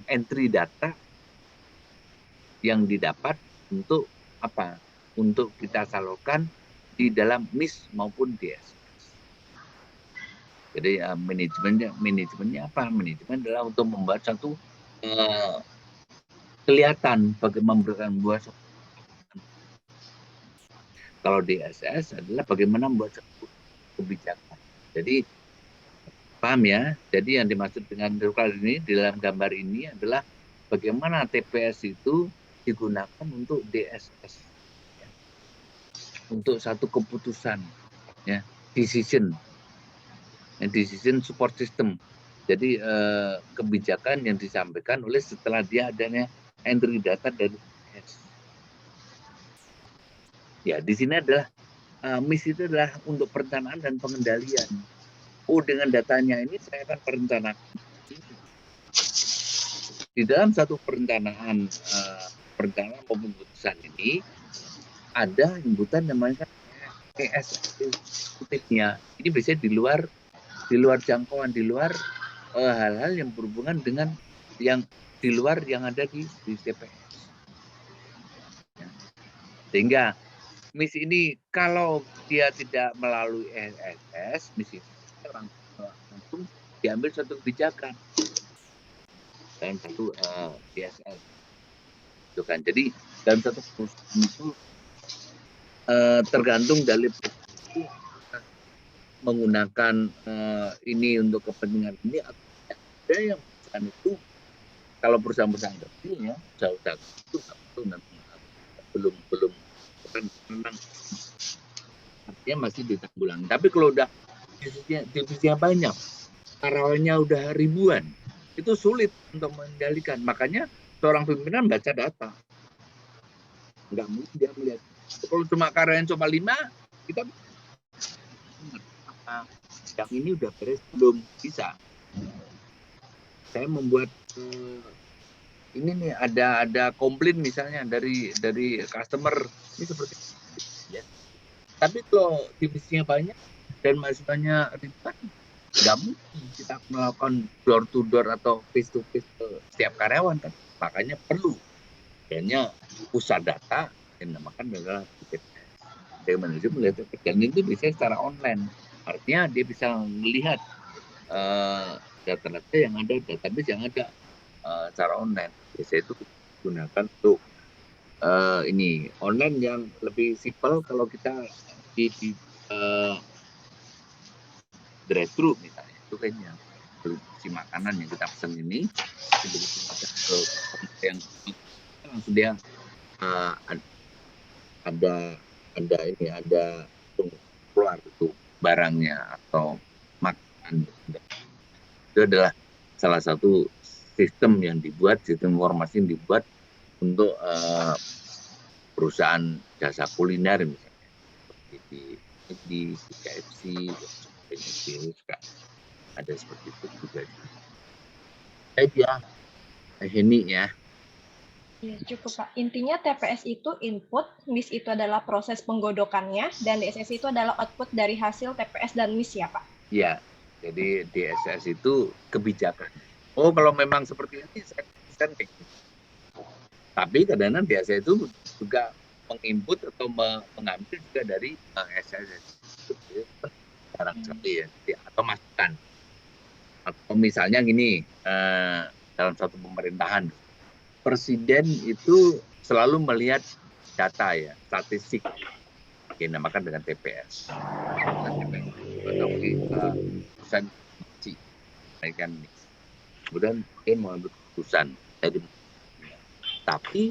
entry data yang didapat untuk apa? Untuk kita salurkan di dalam MIS maupun DSS. Jadi manajemennya apa? Manajemen adalah untuk membuat satu kelihatan bagaimana memberikan buat. Kalau DSS adalah bagaimana membuat satu kebijakan. Jadi paham ya? Jadi yang dimaksud dengan rukal ini di dalam gambar ini adalah bagaimana TPS itu digunakan untuk DSS, ya. Untuk satu keputusan, ya, decision support system. Jadi kebijakan yang disampaikan oleh setelah dia adanya entry data dari DSS. Ya, di sini adalah MIS itu adalah untuk perencanaan dan pengendalian. Dengan datanya ini saya akan perencanakan. Di dalam satu perencanaan pembentukan ini ada himbutan namanya eksekutifnya. Ini biasanya di luar jangkauan, di luar hal-hal yang berhubungan dengan yang di luar yang ada di TPS. Ya. Sehingga MIS ini kalau dia tidak melalui SSS, MIS ini langsung diambil satu kebijakan dalam satu DSS. Itu kan. Jadi dalam satu perusahaan itu tergantung dari itu menggunakan ini untuk kepentingan ini. Ada yang perusahaan itu kalau perusahaan kecil ya, usaha itu belum kan memang artinya masih ditanggulangi. Tapi kalau udah divisinya banyak, karyawannya udah ribuan, itu sulit untuk mengendalikan. Makanya seorang pimpinan baca data, nggak mungkin dia melihat. Kalau cuma karyawan cuma 5, kita yang ini udah beres belum bisa. Saya membuat ini nih ada komplain misalnya dari customer ini seperti ya. Tapi kalau divisinya banyak dan mahasiswanya ribuan, nggak mungkin kita melakukan door to door atau face to face ke setiap karyawan kan. Makanya perlu adanya pusat data yang dinamakan adalah manajemen melihat dan itu bisa secara online. Artinya dia bisa melihat data-data yang ada, database yang ada secara online. Biasanya itu digunakan untuk ini online yang lebih simpel. Kalau kita di drive-thru misalnya, itu kayaknya si makanan yang kita pesan ini yang langsung dia ada keluar itu barangnya atau makanan. Itu adalah salah satu sistem informasi yang dibuat untuk perusahaan jasa kuliner misalnya seperti di KFC dan sebagainya juga ada seperti itu juga. Ini ya. Ya, cukup Pak. Intinya TPS itu input, MIS itu adalah proses penggodokannya, dan DSS itu adalah output dari hasil TPS dan MIS ya Pak? Ya, jadi DSS itu kebijakan. Oh, kalau memang seperti ini, saya kayak gitu. Tapi kadang-kadang DSS itu juga menginput atau mengambil juga dari SSS. Jarang sekali ya, atau masukan. Atau misalnya gini, dalam satu pemerintahan, presiden itu selalu melihat data ya, statistik, dinamakan dengan TPS. Kemudian dia mengambil keputusan. Tapi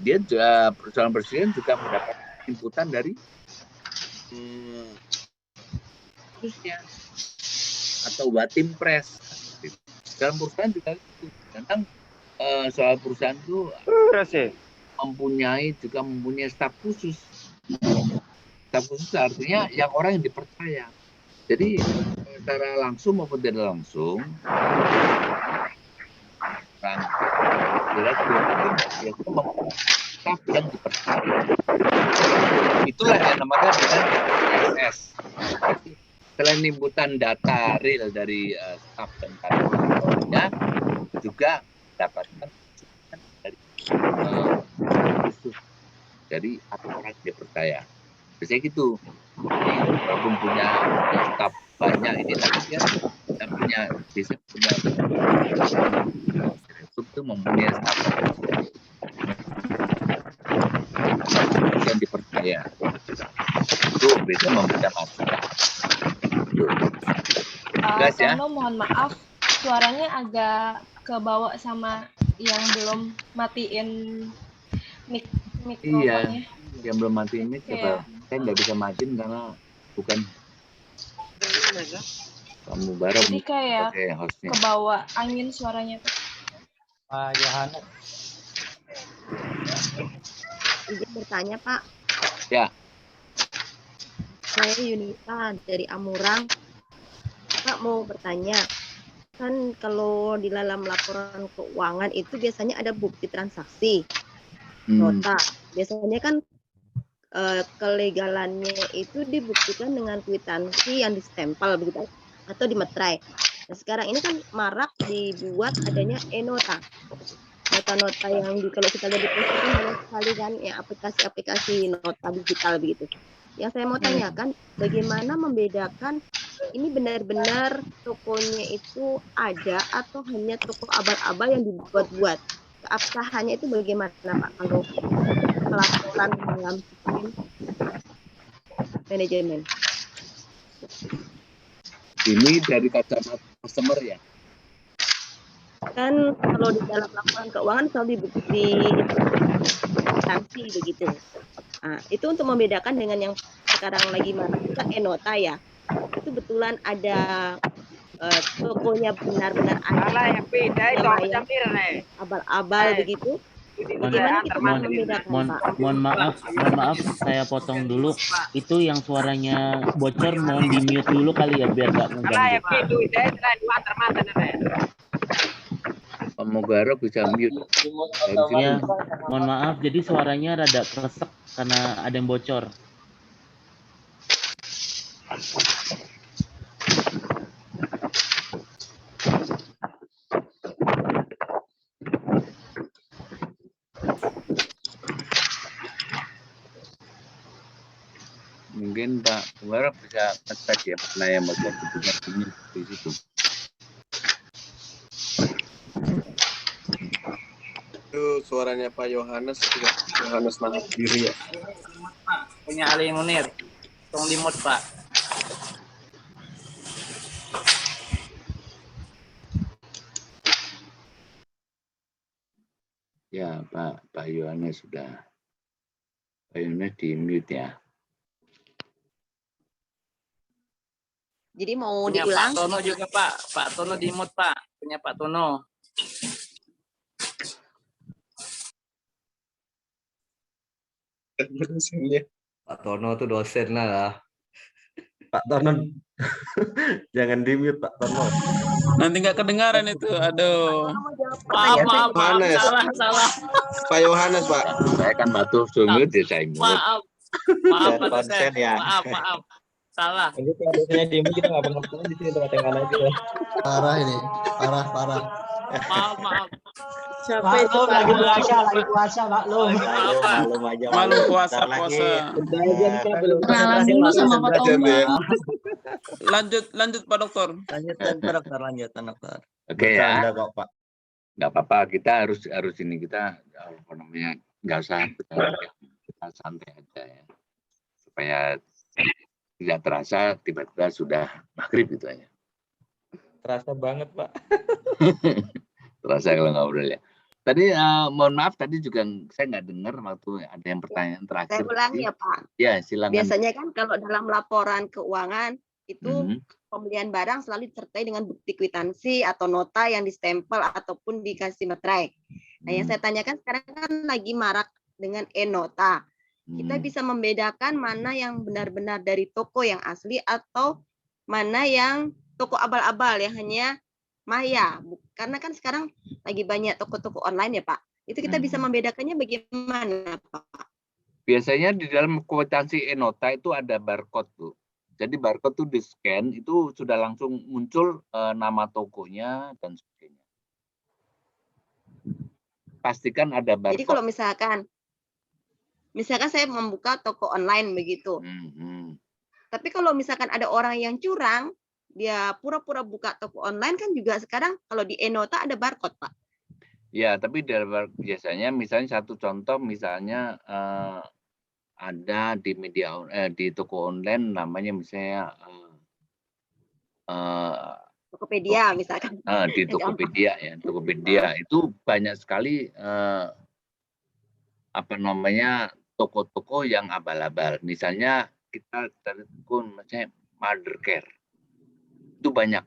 dia juga perusahaan presiden juga mendapat inputan dari atau Watim Press. Dalam perusahaan juga itu tentang soal perusahaan itu mempunyai staf khusus. Staf khusus artinya yang orang yang dipercaya. Jadi secara langsung maupun tidak langsung, itu mempunyai staf yang dipercaya. Itulah yang namanya dengan SS. Selain inputan data real dari staf dan karyawannya, juga dapatkan dari khusus dari orang yang dipercaya. Biasanya gitu. Walaupun punya staf banyak ini, tapi dia punya itu mempunyai staf yang dipercaya. Itu beda membeda masukan. Ya. Tono, mohon maaf, suaranya agak kebawa sama yang belum matiin mikrofonnya. Iya, yang belum matiin mic. Saya nggak bisa matiin karena bukan kamu baru. Jadi kayak kebawa angin suaranya. Pak Yohanes. Izin bertanya Pak. Ya. Saya Yunita dari Amurang. Pak mau bertanya, kan kalau di dalam laporan keuangan itu biasanya ada bukti transaksi, nota. Biasanya kan kelegalannya itu dibuktikan dengan kwitansi yang distempel begitu atau dimeterai. Nah, sekarang ini kan marak dibuat adanya e-nota. Nota-nota yang kalau kita lihat di Facebook banyak sekali kan ya, aplikasi-aplikasi nota digital begitu. Yang saya mau tanyakan, bagaimana membedakan ini benar-benar tokonya itu ada atau hanya toko abal-abal yang dibuat-buat? Keabsahannya itu bagaimana Pak kalau pelaporan dalam sistem manajemen? Ini dari kacamata customer ya? Kan kalau di dalam laporan keuangan selalu dibukti sanksi begitu. Nah, itu untuk membedakan dengan yang sekarang lagi kan e-nota ya. Itu betulan ada tokonya benar-benar ada yang beda itu abal-abal begitu. Bagaimana kita membedakan Pak? Mohon maaf saya potong dulu. Itu yang suaranya bocor mohon di mute dulu kali ya biar gak mengganggu. Pak Mogaro bisa mute. Ya, mohon maaf jadi suaranya rada kresek karena ada yang bocor. Mungkin Pak Mogaro bisa ngecek ya mana yang bocor di situ. Itu suaranya Pak Yohanes maaf diri ya. Punya Ali Munir. Tolong dimut Pak. Ya Pak Yohanes sudah. Kayaknya di mute ya. Jadi mau Punya diulang? Pak Tono juga Pak. Pak Tono di mute Pak. Punya Pak Tono. Pak Tono tuh dosen lah. Pak Tono, jangan di mute Pak Tono. Nanti nggak kedengaran itu. Aduh. Maaf. Yohanes. Salah. Pak Yohanes, Pak. Saya kan batu mute ya saya mute. Maaf Pak konsen dosen. ya. Maaf. Salah. Nanti kalau dosennya diem kita nggak pernah pulang di sini tempat-tempat aja. Parah ini, parah. Maaf. Siapa itu Pak? Lagi puasa, maklum. Malum aja. Malu puasa. Kenalan dulu sama Pak Tono. Lanjut Pak Dokter. Lanjut, dokter. Oke ya. Bercanda kok, Pak. Nggak apa-apa, kita harus ini kita apa namanya, nggak usah kita santai aja ya, supaya tidak terasa tiba-tiba sudah maghrib gitu aja. Terasa banget, Pak. Terasa kalau ngobrol ya. Tadi mohon maaf tadi juga saya nggak dengar waktu ada yang pertanyaan terakhir. Saya ulangi ya Pak. Ya silakan. Biasanya kan kalau dalam laporan keuangan itu pembelian barang selalu disertai dengan bukti kwitansi atau nota yang distempel ataupun dikasih materai. Nah, yang saya tanyakan sekarang kan lagi marak dengan e-nota. Kita bisa membedakan mana yang benar-benar dari toko yang asli atau mana yang toko abal-abal yang hanya maya. Karena kan sekarang lagi banyak toko-toko online ya Pak. Itu kita bisa membedakannya bagaimana Pak? Biasanya di dalam kwitansi e-nota itu ada barcode tuh. Jadi barcode tuh di scan itu sudah langsung muncul nama tokonya dan sebagainya. Pastikan ada barcode. Jadi kalau misalkan saya membuka toko online begitu. Tapi kalau misalkan ada orang yang curang, dia pura-pura buka toko online kan juga sekarang kalau di e-nota ada barcode Pak. Ya, tapi biasanya misalnya satu contoh misalnya ada di di toko online namanya misalnya Tokopedia misalkan. Di Tokopedia ya, Tokopedia itu banyak sekali apa namanya toko-toko yang abal-abal. Misalnya kita cari toko misalnya Mother Care itu banyak.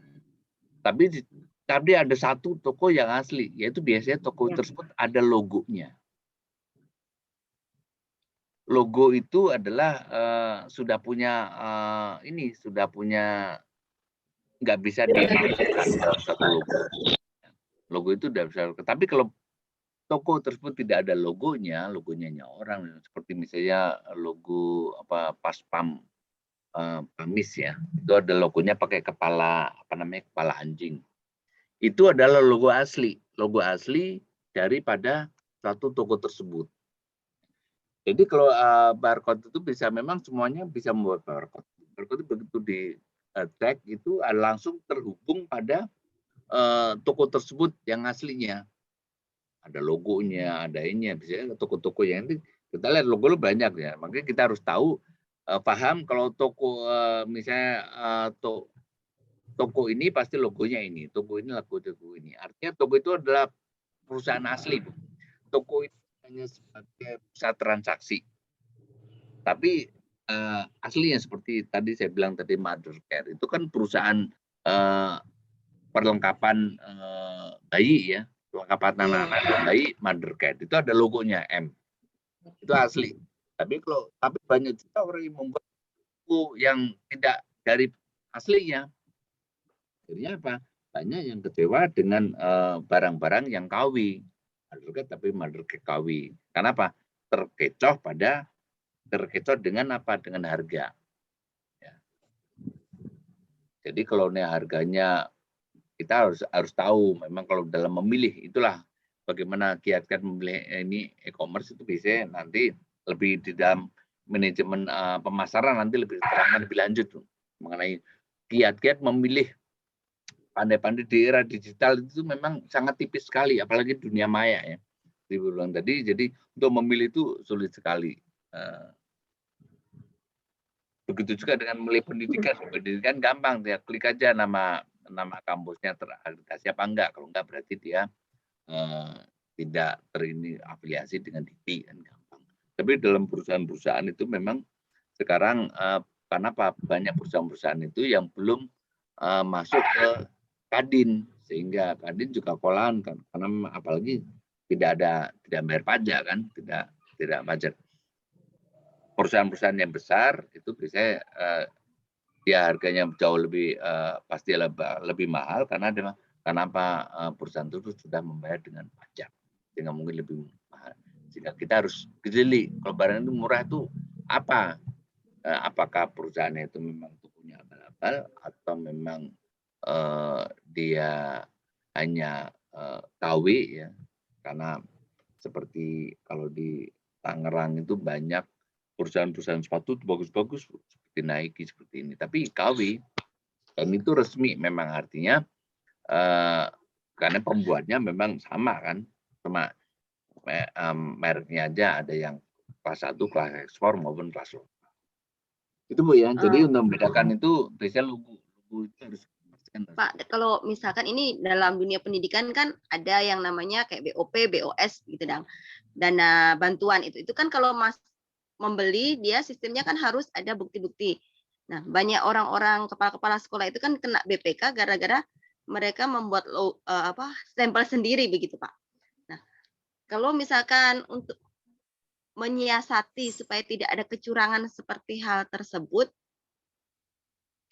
Tapi ada satu toko yang asli, yaitu biasanya toko tersebut ada logonya. Logo itu adalah sudah punya nggak bisa dimasukkan dalam satu logo. Logo itu udah bisa. Tapi kalau toko tersebut tidak ada logonya orang seperti misalnya logo Paspam Pamis ya, itu ada logonya pakai kepala kepala anjing. Itu adalah logo asli daripada satu toko tersebut. Jadi kalau barcode itu memang semuanya bisa membuat barcode. Barcode itu begitu di tag itu langsung terhubung pada toko tersebut yang aslinya. Ada logonya, ada ininya. Biasanya toko-toko yang itu kita lihat logo banyak ya. Makanya kita harus tahu, paham kalau toko misalnya toko ini pasti logonya ini, toko ini toko ini. Artinya toko itu adalah perusahaan asli. Toko itu hanya sebagai pusat transaksi. Tapi aslinya seperti tadi saya bilang tadi Mother Care itu kan perusahaan perlengkapan bayi ya, perlengkapan anak bayi Mother Care itu ada logonya M. Itu asli. Tapi banyak juga orang yang membuat toko yang tidak dari aslinya. Jadinya apa? Banyak yang kecewa dengan barang-barang yang KW. Tapi Mother Care KW. Karena apa? Terkecoh dengan apa? Dengan harga. Ya. Jadi kalau harganya kita harus tahu. Memang kalau dalam memilih itulah bagaimana kiat-kiat memilih ini e-commerce itu biasanya nanti lebih di dalam manajemen pemasaran nanti lebih terangkan lebih lanjut mengenai kiat-kiat memilih. Pandai-pandai di era digital itu memang sangat tipis sekali, apalagi dunia maya ya. Dibilang tadi, jadi untuk memilih itu sulit sekali. Begitu juga dengan memilih pendidikan. Pendidikan gampang, dia klik aja nama kampusnya terakreditasi apa enggak. Kalau enggak berarti dia tidak afiliasi dengan DIPI kan gampang. Tapi dalam perusahaan-perusahaan itu memang sekarang kenapa banyak perusahaan-perusahaan itu yang belum masuk ke Kadin, sehingga Kadin juga kolahan kan, karena apalagi tidak bayar pajak kan, tidak pajak. Perusahaan-perusahaan yang besar itu biasanya ya harganya jauh lebih pasti lebih mahal karena kenapa perusahaan itu sudah membayar dengan pajak sehingga mungkin lebih mahal. Sehingga kita harus jeli kalau barang itu murah itu apa? Apakah perusahaannya itu memang punya abal-abal atau memang dia hanya KW ya? Karena seperti kalau di Tangerang itu banyak perusahaan-perusahaan sepatu bagus-bagus seperti Nike seperti ini, tapi KW dan itu resmi memang artinya karena pembuatnya memang sama kan, cuma mereknya aja ada yang kelas 1, kelas ekspor maupun kelas lokal. Itu Bu ya. Jadi untuk membedakan itu biasanya logo itu harus Pak, kalau misalkan ini dalam dunia pendidikan kan ada yang namanya kayak BOP, BOS gitu dong. Dana bantuan itu kan kalau Mas membeli dia sistemnya kan harus ada bukti-bukti. Nah, banyak orang-orang kepala-kepala sekolah itu kan kena BPK gara-gara mereka membuat stempel sendiri begitu, Pak. Nah, kalau misalkan untuk menyiasati supaya tidak ada kecurangan seperti hal tersebut,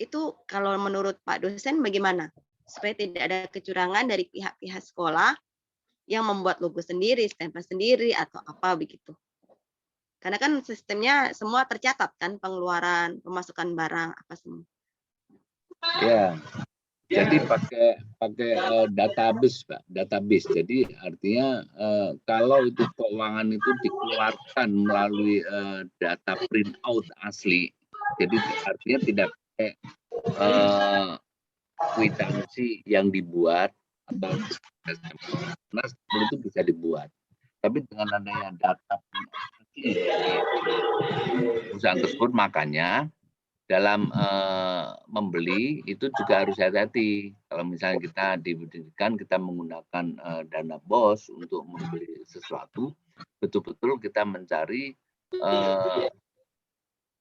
itu kalau menurut Pak dosen bagaimana? Supaya tidak ada kecurangan dari pihak-pihak sekolah yang membuat logo sendiri, stempel sendiri, atau apa begitu. Karena kan sistemnya semua tercatat kan, pengeluaran, pemasukan barang, apa semua. Ya, jadi pakai database Pak, database. Jadi artinya kalau itu keuangan itu dikeluarkan melalui data print out asli, jadi artinya tidak pakai kwitansi yang dibuat atau karena itu bisa dibuat. Tapi dengan adanya data perusahaan tersebut, makanya dalam membeli itu juga harus hati-hati. Kalau misalnya kita diberikan, kita menggunakan dana BOS untuk membeli sesuatu, betul-betul kita mencari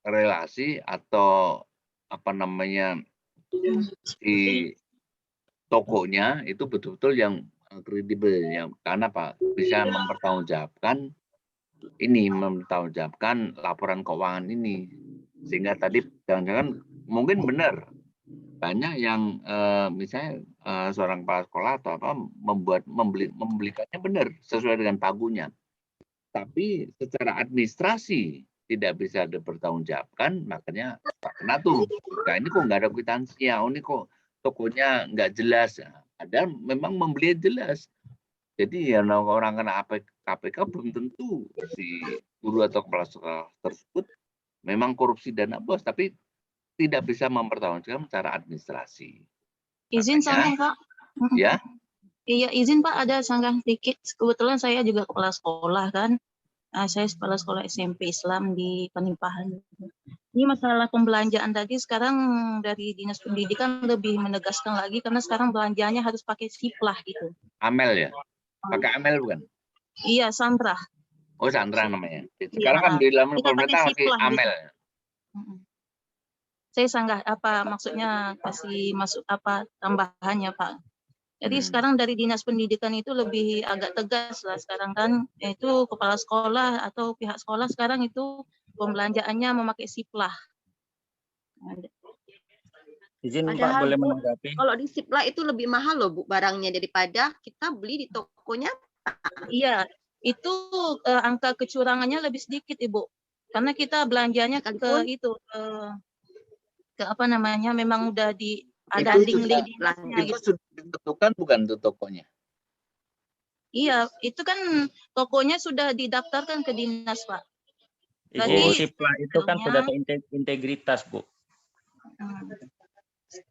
relasi atau apa namanya di tokonya itu betul-betul yang kredibel, yang karena Pak bisa mempertanggungjawabkan laporan keuangan ini, sehingga tadi jangan-jangan mungkin benar banyak yang misalnya seorang kepala sekolah atau apa membelikannya benar sesuai dengan pagunya, tapi secara administrasi tidak bisa dipertanggungjawabkan, makanya kena tuh. Nah ini kok nggak ada kwitansinya, ini kok tokonya nggak jelas. Ada memang membeli jelas. Jadi ya orang kena KPK belum tentu si guru atau kepala sekolah tersebut memang korupsi dana BOS, tapi tidak bisa mempertanggungjawabkan secara administrasi. Izin sanggah Pak. Ya. Iya izin Pak, ada sanggah sedikit. Kebetulan saya juga kepala sekolah kan. Saya kepala sekolah SMP Islam di Penimpahan. Ini masalah pembelanjaan tadi sekarang dari Dinas Pendidikan lebih menegaskan lagi karena sekarang belanjanya harus pakai siplah gitu. Amel ya? Pakai Amel bukan? Iya, Sandra. Oh, Sandra namanya. Sekarang kan di dalam pemerintah pakai Amel. Gitu. Saya sanggah apa maksudnya kasih masuk apa tambahannya Pak. Jadi sekarang dari Dinas Pendidikan itu lebih agak tegas lah sekarang kan, yaitu kepala sekolah atau pihak sekolah sekarang itu pembelanjaannya memakai siplah. Izin Pak boleh menanggapi. Kalau di siplah itu lebih mahal loh Bu barangnya daripada kita beli di tokonya. Iya, itu angka kecurangannya lebih sedikit Ibu. Karena kita belanjanya ke itu ke apa namanya memang udah ada link-link itu sudah ditentukan bukan untuk tokonya? Iya, itu kan tokonya sudah didaftarkan ke dinas Pak. Ibu siplah itu kan sudah integritas Bu.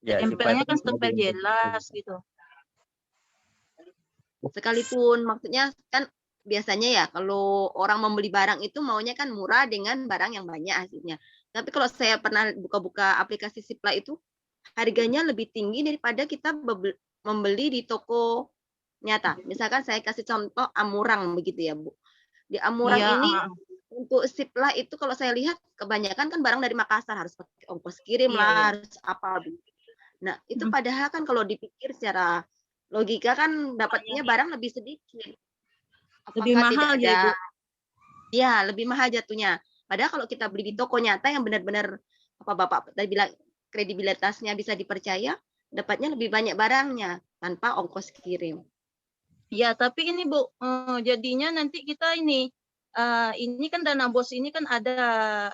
Ya, tempelnya kan stempel jelas gitu. Sekalipun maksudnya kan biasanya ya kalau orang membeli barang itu maunya kan murah dengan barang yang banyak hasilnya. Tapi kalau saya pernah buka-buka aplikasi siplah itu harganya lebih tinggi daripada kita membeli di toko nyata. Misalkan saya kasih contoh Amurang begitu ya Bu. Di Amurang ini untuk Sipla itu kalau saya lihat kebanyakan kan barang dari Makassar, harus pakai ongkos kirim Iya, lah, iya. harus apa. Nah, itu padahal kan kalau dipikir secara logika kan dapatnya barang lebih sedikit. Lebih Apakah mahal tidak ya, ada? Ibu? Ya, lebih mahal jatuhnya. Padahal kalau kita beli di toko nyata yang benar-benar apa Bapak tadi bilang kredibilitasnya bisa dipercaya, dapatnya lebih banyak barangnya tanpa ongkos kirim. Ya, tapi ini Bu, jadinya nanti kita ini kan dana BOS ini kan ada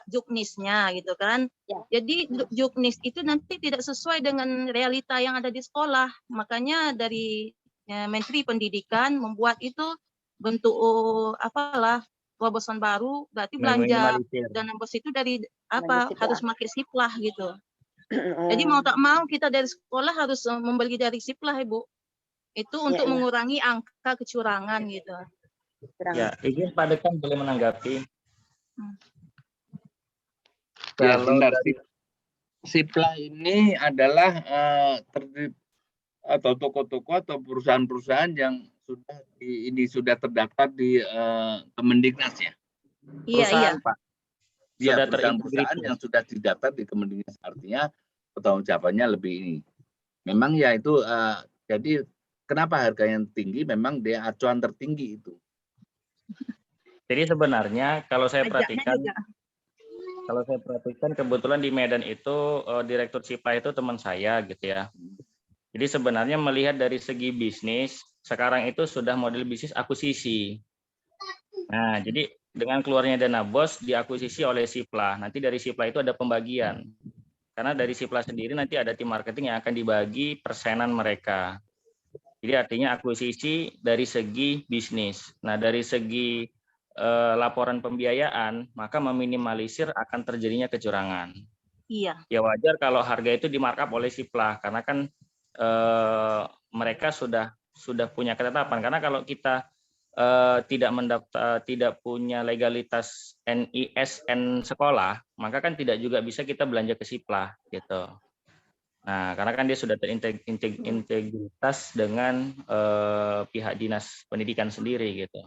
juknisnya gitu kan. Ya. Jadi juknis itu nanti tidak sesuai dengan realita yang ada di sekolah. Makanya dari Menteri Pendidikan membuat itu bentuk apalah terobosan baru, berarti belanja Meminimalisir. dana BOS itu dari Belanja Siplah. harus pakai Siplah gitu. Jadi mau tak mau kita dari sekolah harus membeli dari Siplah, Ibu. Itu untuk Ya. mengurangi angka kecurangan gitu. Ya, izin Pak Dekan boleh menanggapi. Ya, Kalau sebentar. dari Siplah ini adalah terdiri atau toko-toko atau perusahaan-perusahaan yang sudah terdaftar di Kemendiknas ya. Iya, iya. perusahaan Pak Iya, sudah perusahaan-perusahaan terintegrasi. yang sudah didaftar di Kemendiknas, artinya pertanggung jawabannya lebih ini. Memang ya itu jadi kenapa harganya tinggi? Memang dia acuan tertinggi itu. Jadi sebenarnya kalau saya Pajaknya perhatikan, juga. kebetulan di Medan itu Direktur Siplah itu teman saya gitu ya. Jadi sebenarnya melihat dari segi bisnis, sekarang itu sudah model bisnis akuisisi. Nah, jadi dengan keluarnya dana BOS diakuisisi oleh Siplah. Nanti dari Siplah itu ada pembagian. Karena dari Siplah sendiri nanti ada tim marketing yang akan dibagi persenan mereka. Jadi artinya akuisisi dari segi bisnis. Nah, dari segi laporan pembiayaan, maka meminimalisir akan terjadinya kecurangan. Iya. Ya wajar kalau harga itu di-markup oleh Siplah, karena kan mereka sudah punya ketetapan. Karena kalau kita tidak punya legalitas NISN sekolah, maka kan tidak juga bisa kita belanja ke Siplah gitu. Nah, karena kan dia sudah terintegritas dengan pihak dinas pendidikan sendiri gitu.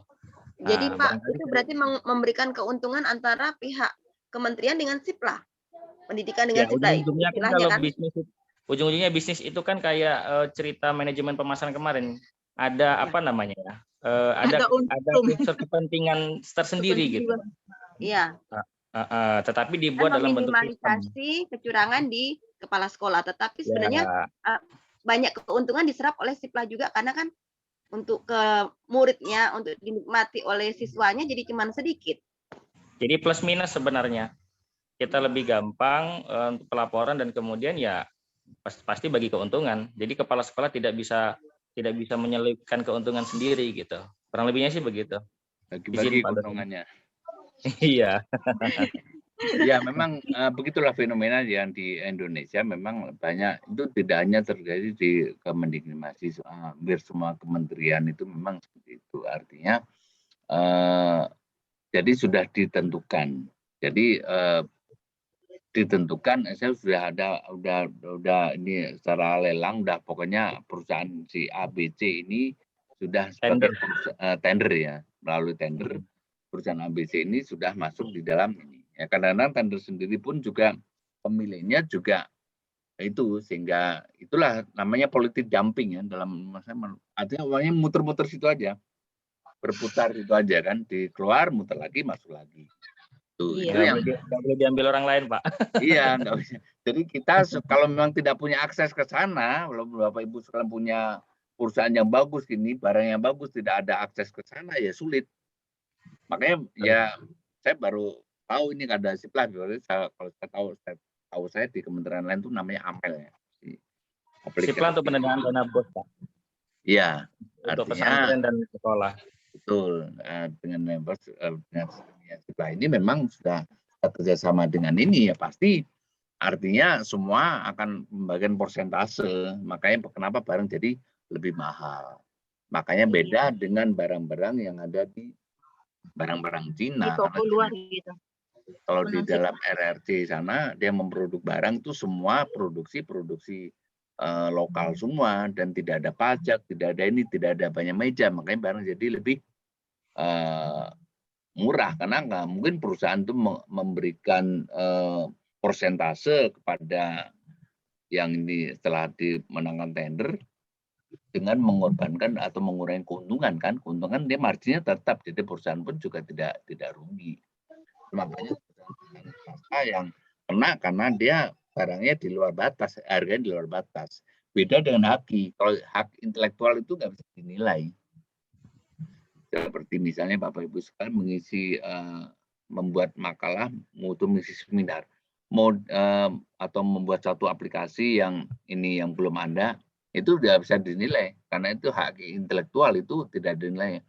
Jadi Nah, Pak, barangkali itu berarti memberikan keuntungan antara pihak kementerian dengan Siplah. Pendidikan dengan ya Siplah. ujung-ujungnya kan istilahnya kalau kan? ujung-ujungnya bisnis itu kan kayak cerita manajemen pemasaran kemarin. Ada apa namanya ya? Ada unsur kepentingan tersendiri gitu. Iya. Tetapi Kan dibuat dalam bentuk sistem. meminimalisasi kecurangan di kepala sekolah, tetapi sebenarnya Ya. banyak keuntungan diserap oleh Siplah juga karena kan untuk ke muridnya, untuk dinikmati oleh siswanya jadi cuma sedikit. Jadi plus minus sebenarnya. Kita lebih gampang untuk pelaporan dan kemudian ya pasti bagi keuntungan. Jadi kepala sekolah tidak bisa menyelipkan keuntungan sendiri gitu. Kurang lebihnya sih begitu. Bagi-bagi keuntungannya. Iya. Ya memang begitulah fenomena yang di Indonesia, memang banyak itu tidak hanya terjadi di Kemendiknas, hampir semua kementerian itu memang seperti itu. Artinya jadi sudah ditentukan. Jadi ditentukan, saya sudah ini secara lelang, udah pokoknya perusahaan si ABC ini sudah sebagai tender ya, melalui tender perusahaan ABC ini sudah masuk di dalam ini. Ya, kadang-kadang tender sendiri pun juga pemiliknya juga itu, sehingga itulah namanya politik dumping ya, dalam artinya awalnya muter-muter situ aja, berputar itu aja kan, dikeluar muter lagi masuk lagi. Tuh, Iya. itu yang nggak boleh diambil orang lain Pak. Iya, nggak bisa. Jadi kita kalau memang tidak punya akses ke sana, walaupun Bapak Ibu sekalian punya perusahaan yang bagus gini, barang yang bagus, tidak ada akses ke sana ya sulit. Makanya ya saya baru tahu ini ada Siplah. Kalau saya tahu saya di kementerian lain itu namanya AMEL ya. Siplah untuk pendanaan dana BOS Pak. Iya, Untuk artinya pesantren dan sekolah. betul, dengan Siplah ini memang sudah kerjasama dengan ini ya pasti artinya semua akan membagikan persentase. Makanya kenapa barang jadi lebih mahal. Makanya beda dengan barang-barang yang ada di barang-barang Cina. Di toko luar gitu. Kalau di dalam RRC sana dia memproduk barang itu semua produksi lokal semua dan tidak ada pajak, tidak ada ini, tidak ada banyak meja, makanya barang jadi lebih murah karena nggak mungkin perusahaan itu memberikan persentase kepada yang ini setelah dimenangkan tender dengan mengorbankan atau mengurangi keuntungan kan. Keuntungan dia marginnya tetap, jadi perusahaan pun juga tidak rugi. Makanya perusahaan swasta yang kena karena dia barangnya di luar batas, harganya di luar batas. Beda dengan haki. Kalau hak intelektual itu nggak bisa dinilai. Seperti misalnya Bapak Ibu sekalian mengisi membuat makalah, mutu mengisi seminar, atau membuat satu aplikasi yang belum ada, itu tidak bisa dinilai karena itu hak intelektual, itu tidak dinilai.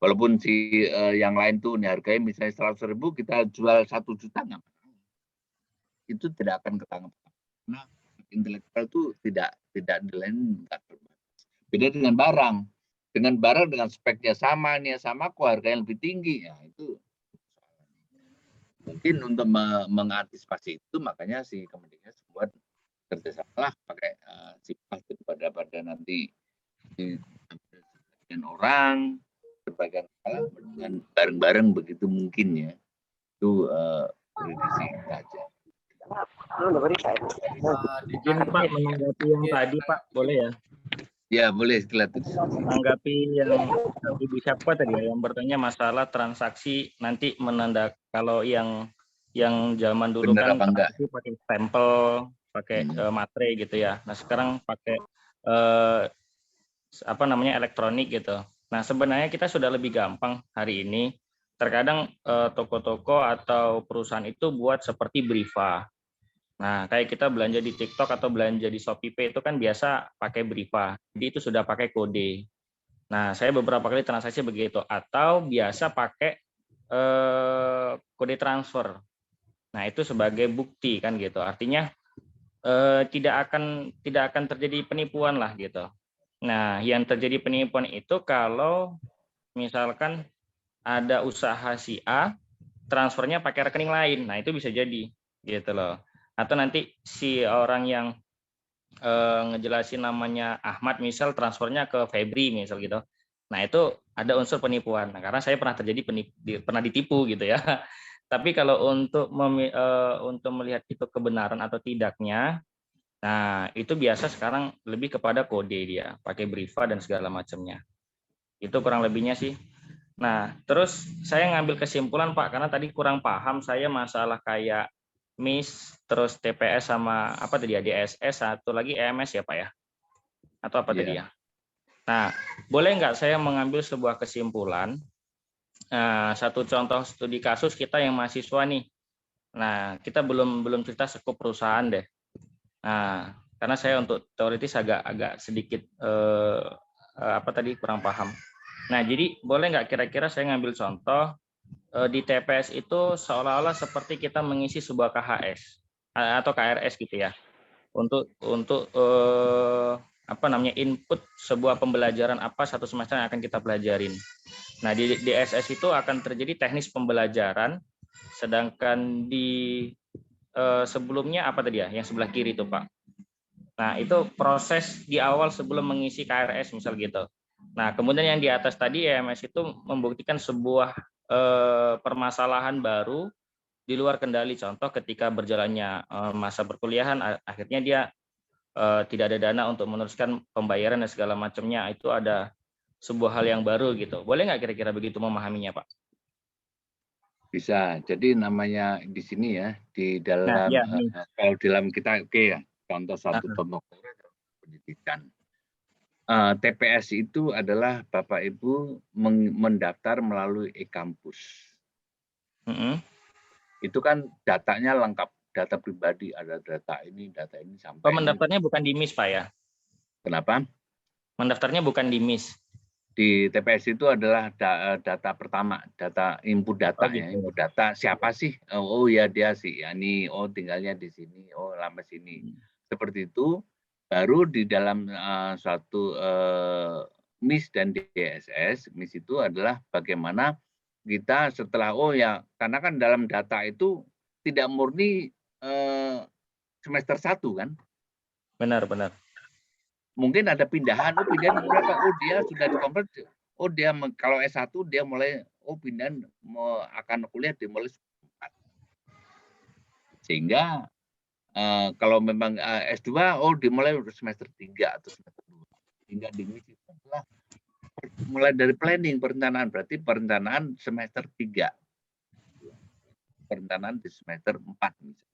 Walaupun si yang lain tuh harganya misalnya 100.000, kita jual 1 juta nggak, itu tidak akan ketangkep. Nah, intelektual itu tidak dinilai. Beda dengan barang. Dengan barang dengan speknya sama, kok harganya lebih tinggi, ya itu mungkin untuk mengantisipasi itu, makanya si Kemendikbud buat kerjasama pakai sifat pada nanti dengan orang berbagai hal dengan bareng-bareng begitu mungkin ya. Itu prediksi aja. Izin Pak menanggapi yang tadi Pak, boleh ya? Ya boleh, menanggapi yang Ibu siapa tadi ya, yang bertanya masalah transaksi nanti kalau yang zaman dulu bener kan transaksi pakai stempel, pakai materai gitu ya. Nah sekarang pakai elektronik gitu. Nah sebenarnya kita sudah lebih gampang hari ini. Terkadang toko-toko atau perusahaan itu buat seperti Briva. Nah, kayak kita belanja di TikTok atau belanja di ShopeePay itu kan biasa pakai Briva. Jadi itu sudah pakai kode. Nah, saya beberapa kali transaksi begitu. Atau biasa pakai kode transfer. Nah, itu sebagai bukti kan gitu. Artinya tidak akan terjadi penipuan lah gitu. Nah, yang terjadi penipuan itu kalau misalkan ada usaha si A, transfernya pakai rekening lain. Nah, itu bisa jadi gitu loh. Atau nanti si orang yang ngejelasin namanya Ahmad misal transfernya ke Febri misal gitu. Nah itu ada unsur penipuan. Nah, karena saya pernah pernah ditipu gitu ya. Tapi kalau untuk melihat itu kebenaran atau tidaknya, nah itu biasa sekarang lebih kepada kode dia, pakai Briva dan segala macamnya. Itu kurang lebihnya sih. Nah terus saya ngambil kesimpulan Pak, karena tadi kurang paham saya masalah kayak MIS, terus TPS sama apa tadi ya, DSS, satu lagi EMS ya Pak ya? Atau apa tadi ya? Nah, boleh nggak saya mengambil sebuah kesimpulan, satu contoh studi kasus kita yang mahasiswa nih. Nah, kita belum cerita skup perusahaan deh. Nah, karena saya untuk teoritis agak sedikit kurang paham. Nah, jadi boleh nggak kira-kira saya ngambil contoh, di TPS itu seolah-olah seperti kita mengisi sebuah KHS atau KRS gitu ya, untuk input sebuah pembelajaran satu semester yang akan kita pelajarin. Nah di DSS itu akan terjadi teknis pembelajaran, sedangkan di sebelumnya apa tadi ya, yang sebelah kiri itu Pak. Nah itu proses di awal sebelum mengisi KRS misal gitu. Nah kemudian yang di atas tadi EMS itu membuktikan sebuah permasalahan baru di luar kendali. Contoh ketika berjalannya masa perkuliahan, akhirnya dia tidak ada dana untuk meneruskan pembayaran dan segala macamnya. Itu ada sebuah hal yang baru gitu. Boleh nggak kira-kira begitu memahaminya Pak? Bisa. Jadi namanya di sini ya, di dalam kalau dalam kita ya, contoh satu contoh pendidikan. TPS itu adalah Bapak Ibu mendaftar melalui e-kampus. Itu kan datanya lengkap, data pribadi, ada data ini sampai. Mendaftarnya bukan di MIS Pak ya? Kenapa? Mendaftarnya bukan di MIS. Di TPS itu adalah data pertama, data input data ya, input data siapa sih? Oh ya dia sih, ya ini, oh tinggalnya di sini, oh lama sini. Seperti itu. Baru di dalam suatu MIS dan DSS, MIS itu adalah bagaimana kita setelah karena kan dalam data itu tidak murni semester 1 kan? Benar. Mungkin ada pindahan, pindahan berapa? Dia sudah dikonvert. Dia kalau S1 dia mulai, pindahan akan kuliah dimulai 4. Sehingga kalau memang S2 dimulai semester 3 atau semester 2. Hingga diisi setelah mulai dari planning perencanaan, berarti perencanaan semester 3. Perencanaan di semester 4 misalnya.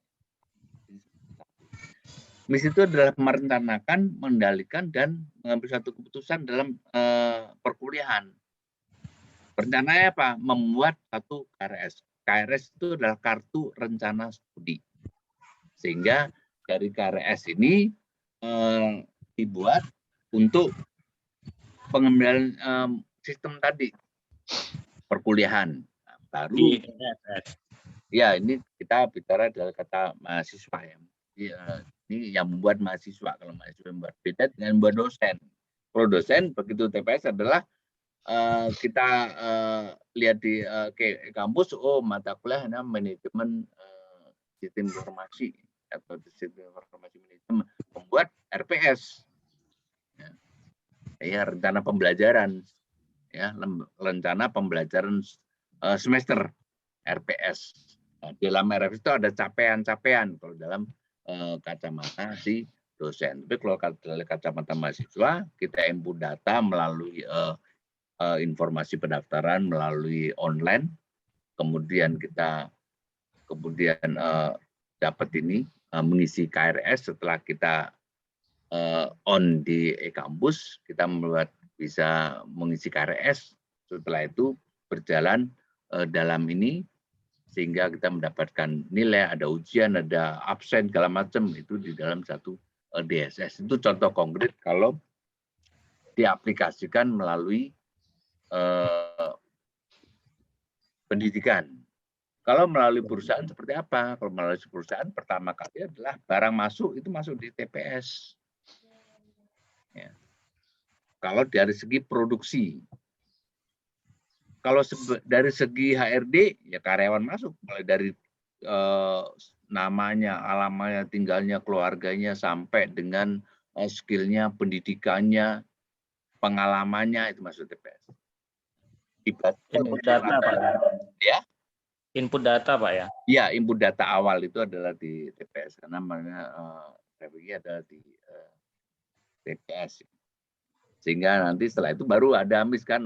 Misi itu adalah merencanakan, mengendalikan, dan mengambil satu keputusan dalam perkuliahan. Rencananya apa? Membuat satu KRS. KRS itu adalah kartu rencana studi. Sehingga dari KRS ini dibuat untuk pengembangan sistem tadi, perkuliahan. Nah, baru, ya ini kita bicara dari kata mahasiswa ya. Ini yang membuat mahasiswa, kalau mahasiswa membuat, beda dengan membuat dosen. Kalau dosen begitu TPS adalah kita lihat di kampus, mata kuliah manajemen sistem informasi atau sistem informasi manajemen, membuat RPS, ya rencana pembelajaran, ya rencana pembelajaran semester RPS. Nah, dalam RPS itu ada capaian-capaian kalau dalam kacamata si dosen. Tapi kalau dari kacamata mahasiswa, kita input data melalui informasi pendaftaran melalui online, kemudian kita dapat ini mengisi KRS. Setelah kita on di e-kampus, kita bisa mengisi KRS. Setelah itu berjalan dalam ini, sehingga kita mendapatkan nilai, ada ujian, ada absen, segala macam, itu di dalam satu DSS. Itu contoh konkret kalau diaplikasikan melalui pendidikan. Kalau melalui perusahaan seperti apa? Kalau melalui perusahaan, pertama kali adalah barang masuk, itu masuk di TPS. Ya. Kalau dari segi produksi. Kalau dari segi HRD, ya karyawan masuk, mulai dari namanya, alamatnya, tinggalnya, keluarganya, sampai dengan skillnya, pendidikannya, pengalamannya, itu masuk TPS. Input data, Pak. Ya? Input data, Pak ya? Ya, input data awal itu adalah di TPS, karena saya adalah di TPS. Sehingga nanti setelah itu baru ada kan,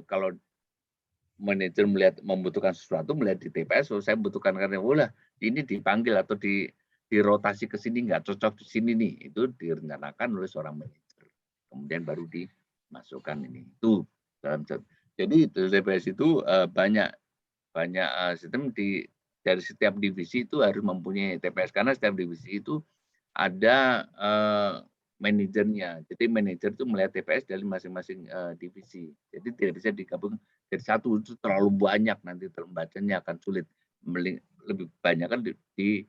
kalau manajer membutuhkan sesuatu, melihat di TPS, saya membutuhkan karena ini dipanggil atau dirotasi ke sini, nggak cocok di sini nih, itu direncanakan oleh seorang manajer, kemudian baru dimasukkan ini. Itu dalam jadi TPS itu banyak sistem dari setiap divisi itu harus mempunyai TPS, karena setiap divisi itu ada manajernya. Jadi manajer itu melihat TPS dari masing-masing divisi. Jadi tidak bisa digabung jadi satu, itu terlalu banyak, nanti pembacanya akan sulit. Lebih banyak kan di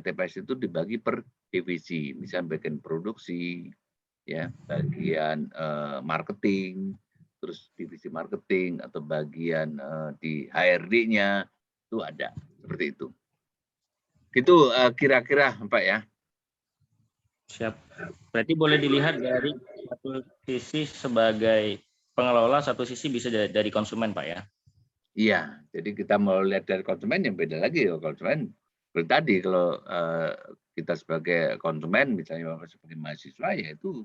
TPS itu dibagi per divisi, misalnya bagian produksi, ya, bagian marketing, terus divisi marketing, atau bagian di HRD-nya itu ada seperti itu. Itu kira-kira Pak ya. Siap. Berarti boleh dilihat dari satu sisi sebagai pengelola, satu sisi bisa dari konsumen, Pak ya? Iya, jadi kita mau lihat dari konsumen yang beda lagi. Konsumen seperti tadi, kalau kita sebagai konsumen, misalnya sebagai mahasiswa, ya itu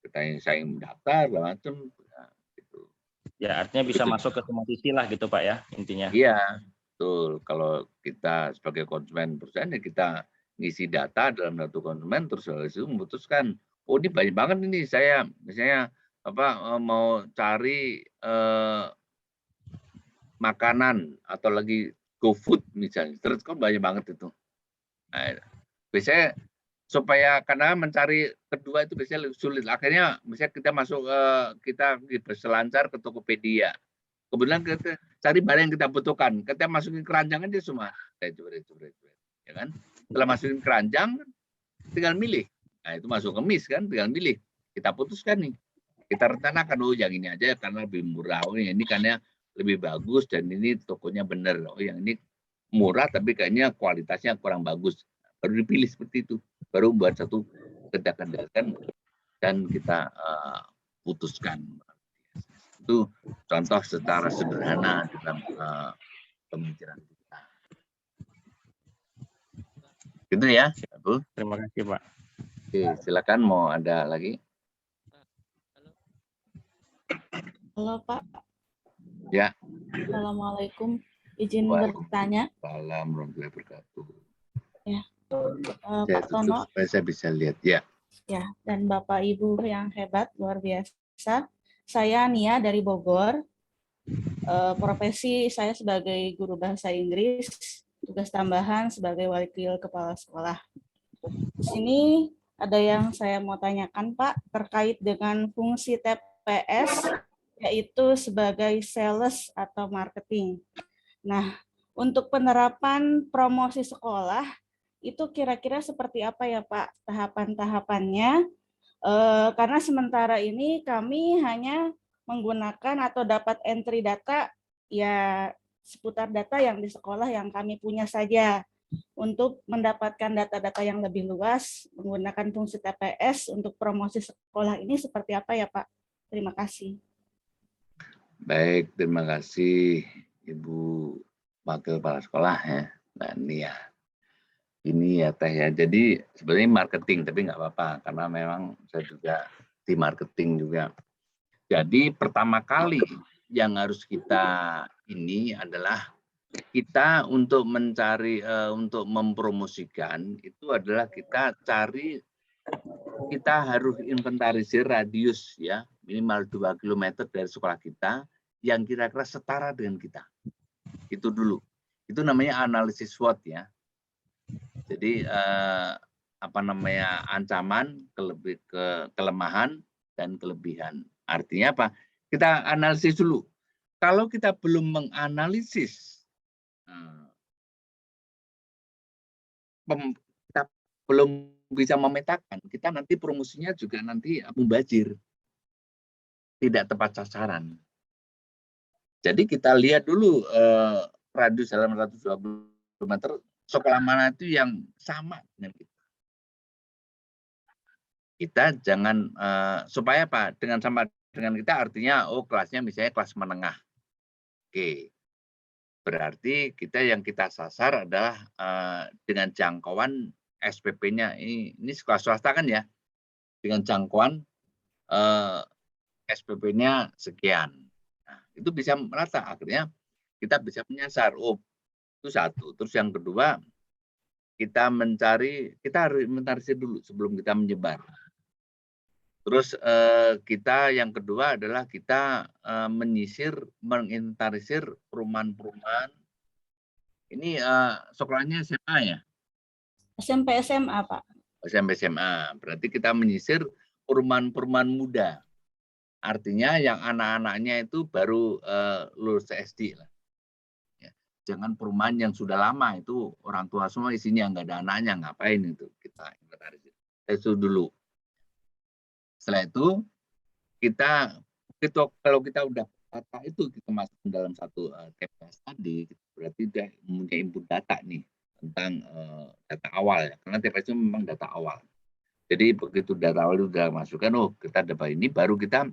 kita yang saya mendaftar, macam. Gitu. Ya, artinya bisa masuk ke semua sisi lah gitu, Pak ya, intinya. Iya, betul. Kalau kita sebagai konsumen perusahaan, ya kita ngisi data dalam satu konsumen, terus habis itu memutuskan, ini banyak banget ini saya misalnya mau cari makanan atau lagi GoFood misalnya, terus kan banyak banget itu. Nah, biasanya supaya karena mencari kedua itu biasanya lebih sulit. Akhirnya misalnya kita masuk kita berselancar ke Tokopedia. Kemudian kita cari barang yang kita butuhkan. Kita masukin keranjang aja semua. Ya kan? Setelah masukin keranjang, tinggal milih. Nah, itu masuk kemis kan, tinggal milih. Kita putuskan nih. Kita rencanakan, yang ini aja karena lebih murah. Yang ini karena lebih bagus, dan ini tokonya benar. Yang ini murah tapi kayaknya kualitasnya kurang bagus. Baru dipilih seperti itu. Baru buat satu kita kendalikan dan kita putuskan. Itu contoh secara sederhana dalam pemikiran kita. Gitu ya, Bu. Terima kasih, Pak. Oke, silakan mau ada lagi? Halo Pak, Ya. Assalamualaikum. Izin bertanya. Waalaikumsalam warahmatullahi wabarakatuh. Ya, Saya Pak Tono. supaya saya bisa lihat ya. Ya, dan Bapak Ibu yang hebat, luar biasa. Saya Nia dari Bogor. Profesi saya sebagai guru bahasa Inggris, tugas tambahan sebagai wakil kepala sekolah. Di sini ada yang saya mau tanyakan, Pak, terkait dengan fungsi TPS, yaitu sebagai sales atau marketing. Nah, untuk penerapan promosi sekolah, itu kira-kira seperti apa ya Pak tahapan-tahapannya? Karena sementara ini kami hanya menggunakan atau dapat entry data ya seputar data yang di sekolah yang kami punya saja. Untuk mendapatkan data-data yang lebih luas, menggunakan fungsi TPS untuk promosi sekolah ini seperti apa ya Pak? Terima kasih. Baik, terima kasih Ibu Wakil Kepala Sekolah ya, Mbak Nia. Ini ya Teh ya, jadi sebenarnya marketing, tapi nggak apa-apa, karena memang saya juga di marketing juga. Jadi pertama kali yang harus kita ini adalah kita untuk mencari, untuk mempromosikan, itu adalah kita harus inventarisir radius ya, minimal 2 km dari sekolah kita, yang kira-kira setara dengan kita. Itu dulu. Itu namanya analisis SWOT ya. Jadi ancaman, kelemahan dan kelebihan. Artinya apa? Kita analisis dulu. Kalau kita belum menganalisis, kita belum bisa memetakan, kita nanti promosinya juga nanti mubazir, tidak tepat sasaran. Jadi kita lihat dulu radius dalam 120 meter. Sekolah mana itu yang sama dengan kita. Kita jangan, supaya apa? Dengan sama dengan kita artinya, oh kelasnya misalnya kelas menengah. Oke. Berarti yang kita sasar adalah dengan jangkauan SPP-nya. Ini sekolah swasta kan ya? Dengan jangkauan SPP-nya sekian. Nah, itu bisa merata. Akhirnya kita bisa menyasar. Oh, itu satu. Terus yang kedua, kita harus inventarisir dulu sebelum kita menyebar. Terus yang kedua adalah kita menginventarisir perumahan-perumahan. Ini sekolahnya SMA ya? SMP SMA Pak. SMP SMA. Berarti kita menyisir perumahan-perumahan muda. Artinya yang anak-anaknya itu baru lulus SD lah. Jangan perumahan yang sudah lama, itu orang tua semua isinya nggak ada anaknya, ngapain itu kita inventarisir. Itu dulu. Setelah itu kalau kita udah data itu kita masuk dalam satu TPS tadi, berarti udah mempunyai input data nih tentang data awal ya, karena TPS itu memang data awal. Jadi begitu data awal itu udah masukkan, oh kita dapat ini, baru kita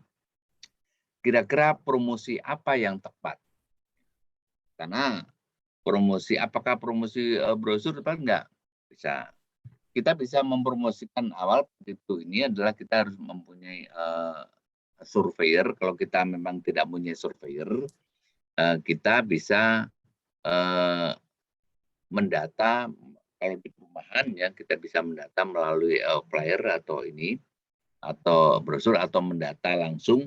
kira-kira promosi apa yang tepat. Karena apakah promosi brosur apa enggak? Bisa. Kita bisa mempromosikan awal itu. Ini adalah kita harus mempunyai surveyor. Kalau kita memang tidak punya surveyor, kita bisa mendata. Kalau di perumahan ya kita bisa mendata melalui flyer atau brosur, atau mendata langsung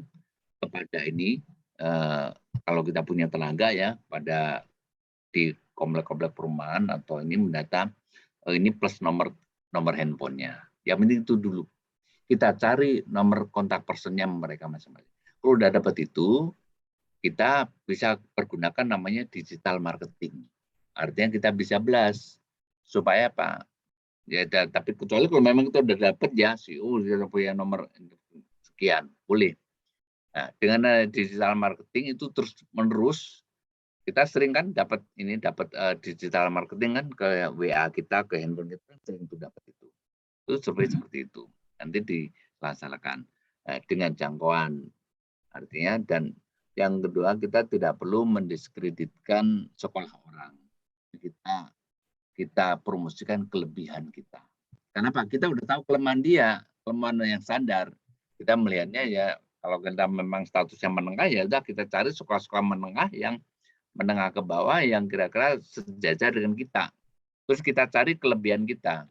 kepada ini. Kalau kita punya tenaga ya, pada di komplek-komplek perumahan atau ini mendata ini plus nomor handphonenya. Yang penting itu dulu. Kita cari nomor kontak personnya mereka masing-masing. Kalau udah dapat itu, kita bisa pergunakan namanya digital marketing. Artinya kita bisa blast. Supaya apa? Ya, tapi kecuali kalau memang kita udah dapat ya, kita punya nomor sekian, boleh. Nah, dengan digital marketing itu terus menerus. Kita sering kan dapat digital marketing kan ke WA kita, ke handphone kita, sering tuh dapat itu. Itu seperti itu. Nanti dilaksanakan dengan jangkauan. Artinya dan Yang kedua, kita tidak perlu mendiskreditkan sekolah orang. Kita promosikan kelebihan kita. Kenapa? Kita udah tahu kelemahan dia, kelemahan yang sadar. Kita melihatnya ya, kalau kita memang statusnya menengah, ya udah kita cari sekolah-sekolah menengah yang menengah ke bawah yang kira-kira sejajar dengan kita. Terus kita cari kelebihan kita.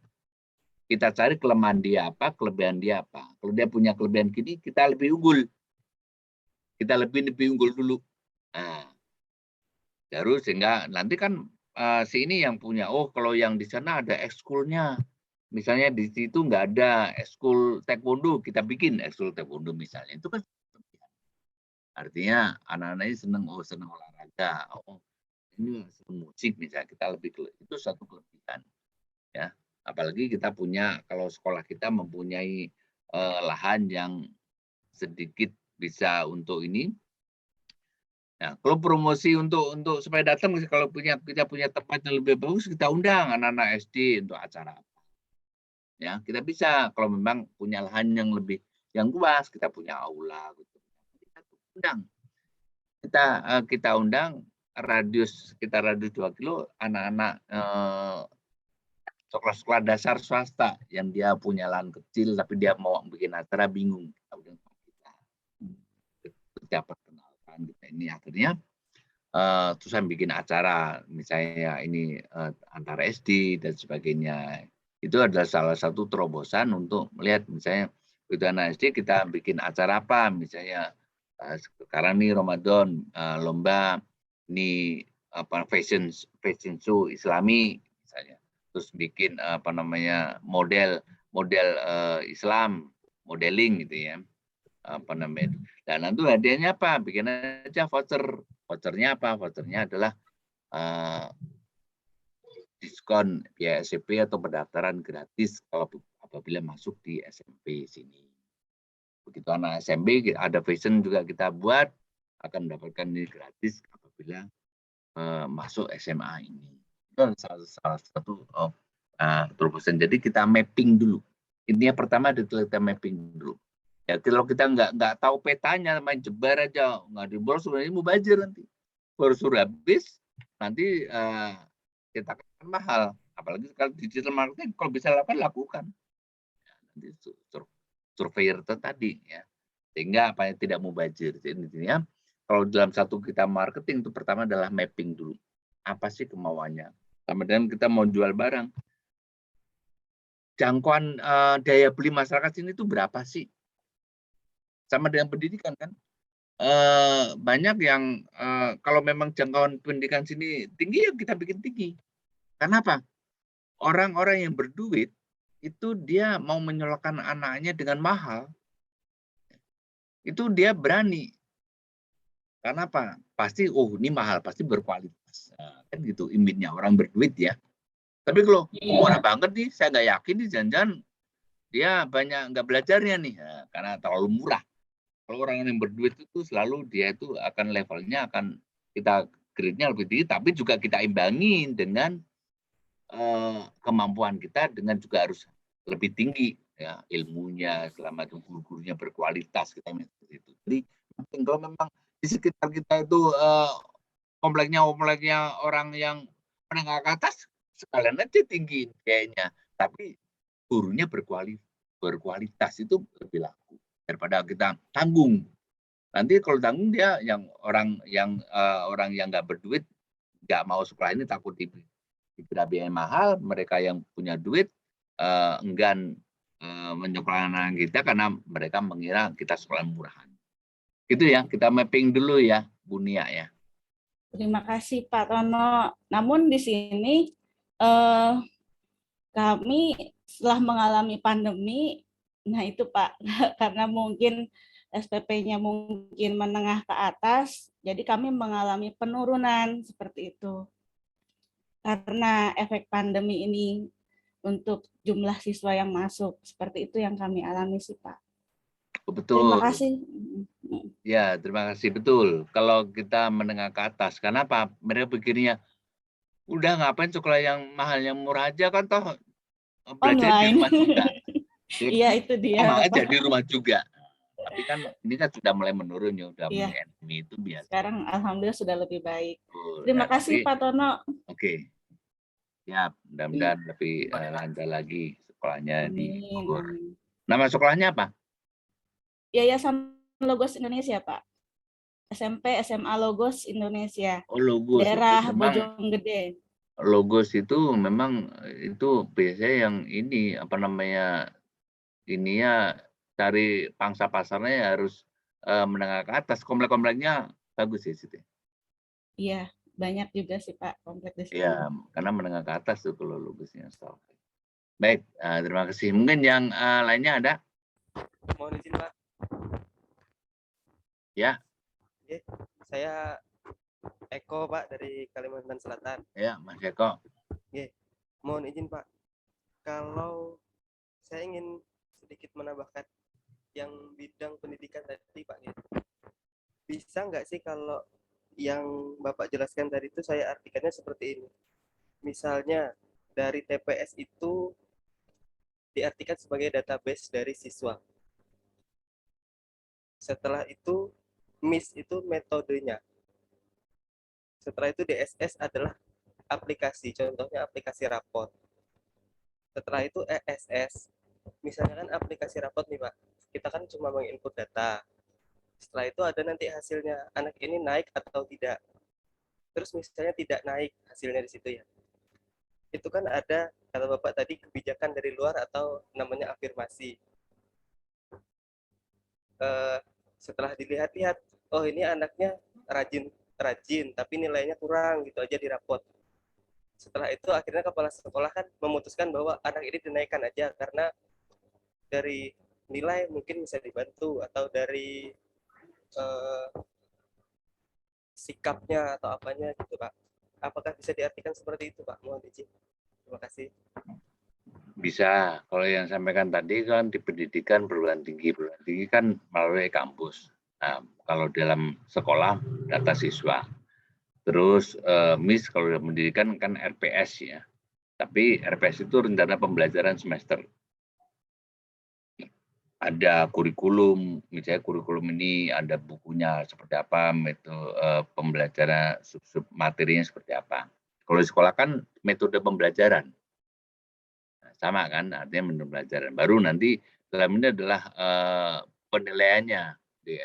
Kita cari kelemahan dia apa, kelebihan dia apa. Kalau dia punya kelebihan gini, kita lebih unggul. Kita lebih unggul dulu. Nah, baru sehingga nanti kan si ini yang punya, oh kalau yang di sana ada ekskulnya. Misalnya di situ nggak ada ekskul taekwondo, kita bikin ekskul taekwondo misalnya. Itu kan artinya anak-anak ini senang olahraga. Oh, ini senang musik misalnya, kita itu satu kelebihan. Ya, apalagi kita punya, kalau sekolah kita mempunyai lahan yang sedikit bisa untuk ini. Nah, kalau promosi untuk supaya datang, kalau kita punya tempat yang lebih bagus, kita undang anak-anak SD untuk acara apa. Ya, kita bisa kalau memang punya lahan yang lebih luas, kita punya aula gitu. Kita undang radius 2 kilo anak-anak sekolah-sekolah dasar swasta yang dia punya lahan kecil tapi dia mau bikin acara bingung. Kita perkenalkan kita ini akhirnya terus saya bikin acara misalnya ini antara SD dan sebagainya. Itu adalah salah satu terobosan untuk melihat misalnya itu anak SD kita bikin acara apa misalnya sekarang nih Ramadan lomba ini fashion show Islami misalnya, terus bikin model Islam modeling gitu ya, dan nanti hadiahnya apa, bikin aja vouchernya apa, vouchernya adalah diskon biaya SMP atau pendaftaran gratis kalau apabila masuk di SMP sini. Begitu anak SMP ada fashion juga kita buat, akan mendapatkan ini gratis apabila masuk SMA ini. Itu salah satu terobosan. Jadi kita mapping dulu. Intinya pertama kita mapping dulu. Ya kalau kita nggak tahu petanya, main jebar aja, nggak dibolos sebenarnya mau bajir nanti. Baru suruh habis nanti kita kan mahal, apalagi kalau digital marketing kalau bisa lakukan. Ya, nanti surveyor itu tadi ya, sehingga apa yang tidak mubazir. Jadi intinya kalau dalam satu kita marketing itu pertama adalah mapping dulu, apa sih kemauannya. Sama dengan kita mau jual barang, jangkauan daya beli masyarakat sini itu berapa sih? Sama dengan pendidikan kan, banyak yang kalau memang jangkauan pendidikan sini tinggi ya kita bikin tinggi. Kenapa? Orang-orang yang berduit itu dia mau menyolokkan anaknya dengan mahal, itu dia berani. Karena apa? Pasti, oh ini mahal, pasti berkualitas. Nah, kan gitu image-nya orang berduit ya. Tapi kalau murah banget nih, saya nggak yakin nih jangan-jangan dia banyak nggak belajarnya nih, nah, karena terlalu murah. Kalau orang yang berduit itu selalu dia itu akan levelnya akan kita grade-nya lebih tinggi, tapi juga kita imbangin dengan kemampuan kita dengan juga harus lebih tinggi ya ilmunya, selama itu guru-gurunya berkualitas kita seperti itu. Jadi kalau memang di sekitar kita itu kompleknya orang yang menengah ke atas, sekalian aja tinggi kayaknya, tapi gurunya berkualitas itu lebih laku daripada kita tanggung. Nanti kalau tanggung dia yang orang yang nggak berduit nggak mau sekolah ini, takut dikira biaya mahal, mereka yang punya duit enggan menyekolahkan kita karena mereka mengira kita sekolah murahan. Itu ya, kita mapping dulu ya, Bu Nia ya. Terima kasih Pak Tono. Namun di sini kami setelah mengalami pandemi, nah itu Pak, karena mungkin SPP-nya mungkin menengah ke atas, jadi kami mengalami penurunan seperti itu. Karena efek pandemi ini untuk jumlah siswa yang masuk, seperti itu yang kami alami sih Pak. Betul. Terima kasih. Ya, terima kasih, betul. Kalau kita menengah ke atas, kenapa? Mereka pikirnya, udah ngapain sekolah yang mahal, yang murah aja kan toh belajar di rumah juga. Iya itu dia. Sama aja di rumah juga. Tapi kan ini kan sudah mulai menurun ya, udah Iya. mulai endemi itu biasa. Sekarang alhamdulillah sudah lebih baik. Betul. Terima Nah, kasih tapi Pak Tono. oke. Ya, mudah-mudahan lebih lancar lagi sekolahnya di Amin. Bogor. Amin. Nama sekolahnya apa? Yayasan Logos Indonesia, Pak. SMP SMA Logos Indonesia. Oh, Logos. Daerah Itu memang Bojonggede. Logos itu memang itu biasanya yang ini apa namanya ininya cari pangsa pasarnya harus menengah ke atas. Komplek-kompleknya bagus ya situ. Iya, banyak juga sih Pak komplek di sini. Iya, karena menengah ke atas tuh kalau Logosnya. Baik, terima kasih. Mungkin yang lainnya ada? Mohon izin Pak. Ya. Oke, saya Eko Pak dari Kalimantan Selatan. Ya, Mas Eko. Oke, mohon izin Pak. Kalau saya ingin sedikit menambahkan yang bidang pendidikan tadi Pak, ya. Bisa nggak sih kalau yang Bapak jelaskan tadi itu saya artikannya seperti ini. Misalnya dari TPS itu diartikan sebagai database dari siswa. Setelah itu MIS itu metodenya. Setelah itu DSS adalah aplikasi, contohnya aplikasi raport. Setelah itu ESS, misalnya kan aplikasi raport nih Pak, kita kan cuma menginput data. Setelah itu ada nanti hasilnya, anak ini naik atau tidak. Terus misalnya tidak naik hasilnya di situ ya. Itu kan ada, kata Bapak tadi, kebijakan dari luar atau namanya afirmasi. Setelah dilihat-lihat, oh ini anaknya rajin, tapi nilainya kurang gitu aja di raport. Setelah itu akhirnya kepala sekolah kan memutuskan bahwa anak ini dinaikkan aja karena dari nilai mungkin bisa dibantu atau dari sikapnya atau apanya gitu Pak. Apakah bisa diartikan seperti itu Pak? Mohon izin. Terima kasih. Bisa. Kalau yang sampaikan tadi kan di pendidikan perguruan tinggi kan melalui kampus. Nah, kalau dalam sekolah data siswa. Terus MIS kalau dalam pendidikan kan RPS ya. Tapi RPS itu rencana pembelajaran semester. Ada kurikulum, misalnya kurikulum ini ada bukunya seperti apa, metode pembelajaran sub materinya seperti apa. Kalau di sekolah kan metode pembelajaran. Nah, sama kan, artinya metode pembelajaran. Baru nanti dalam ini adalah penilaiannya.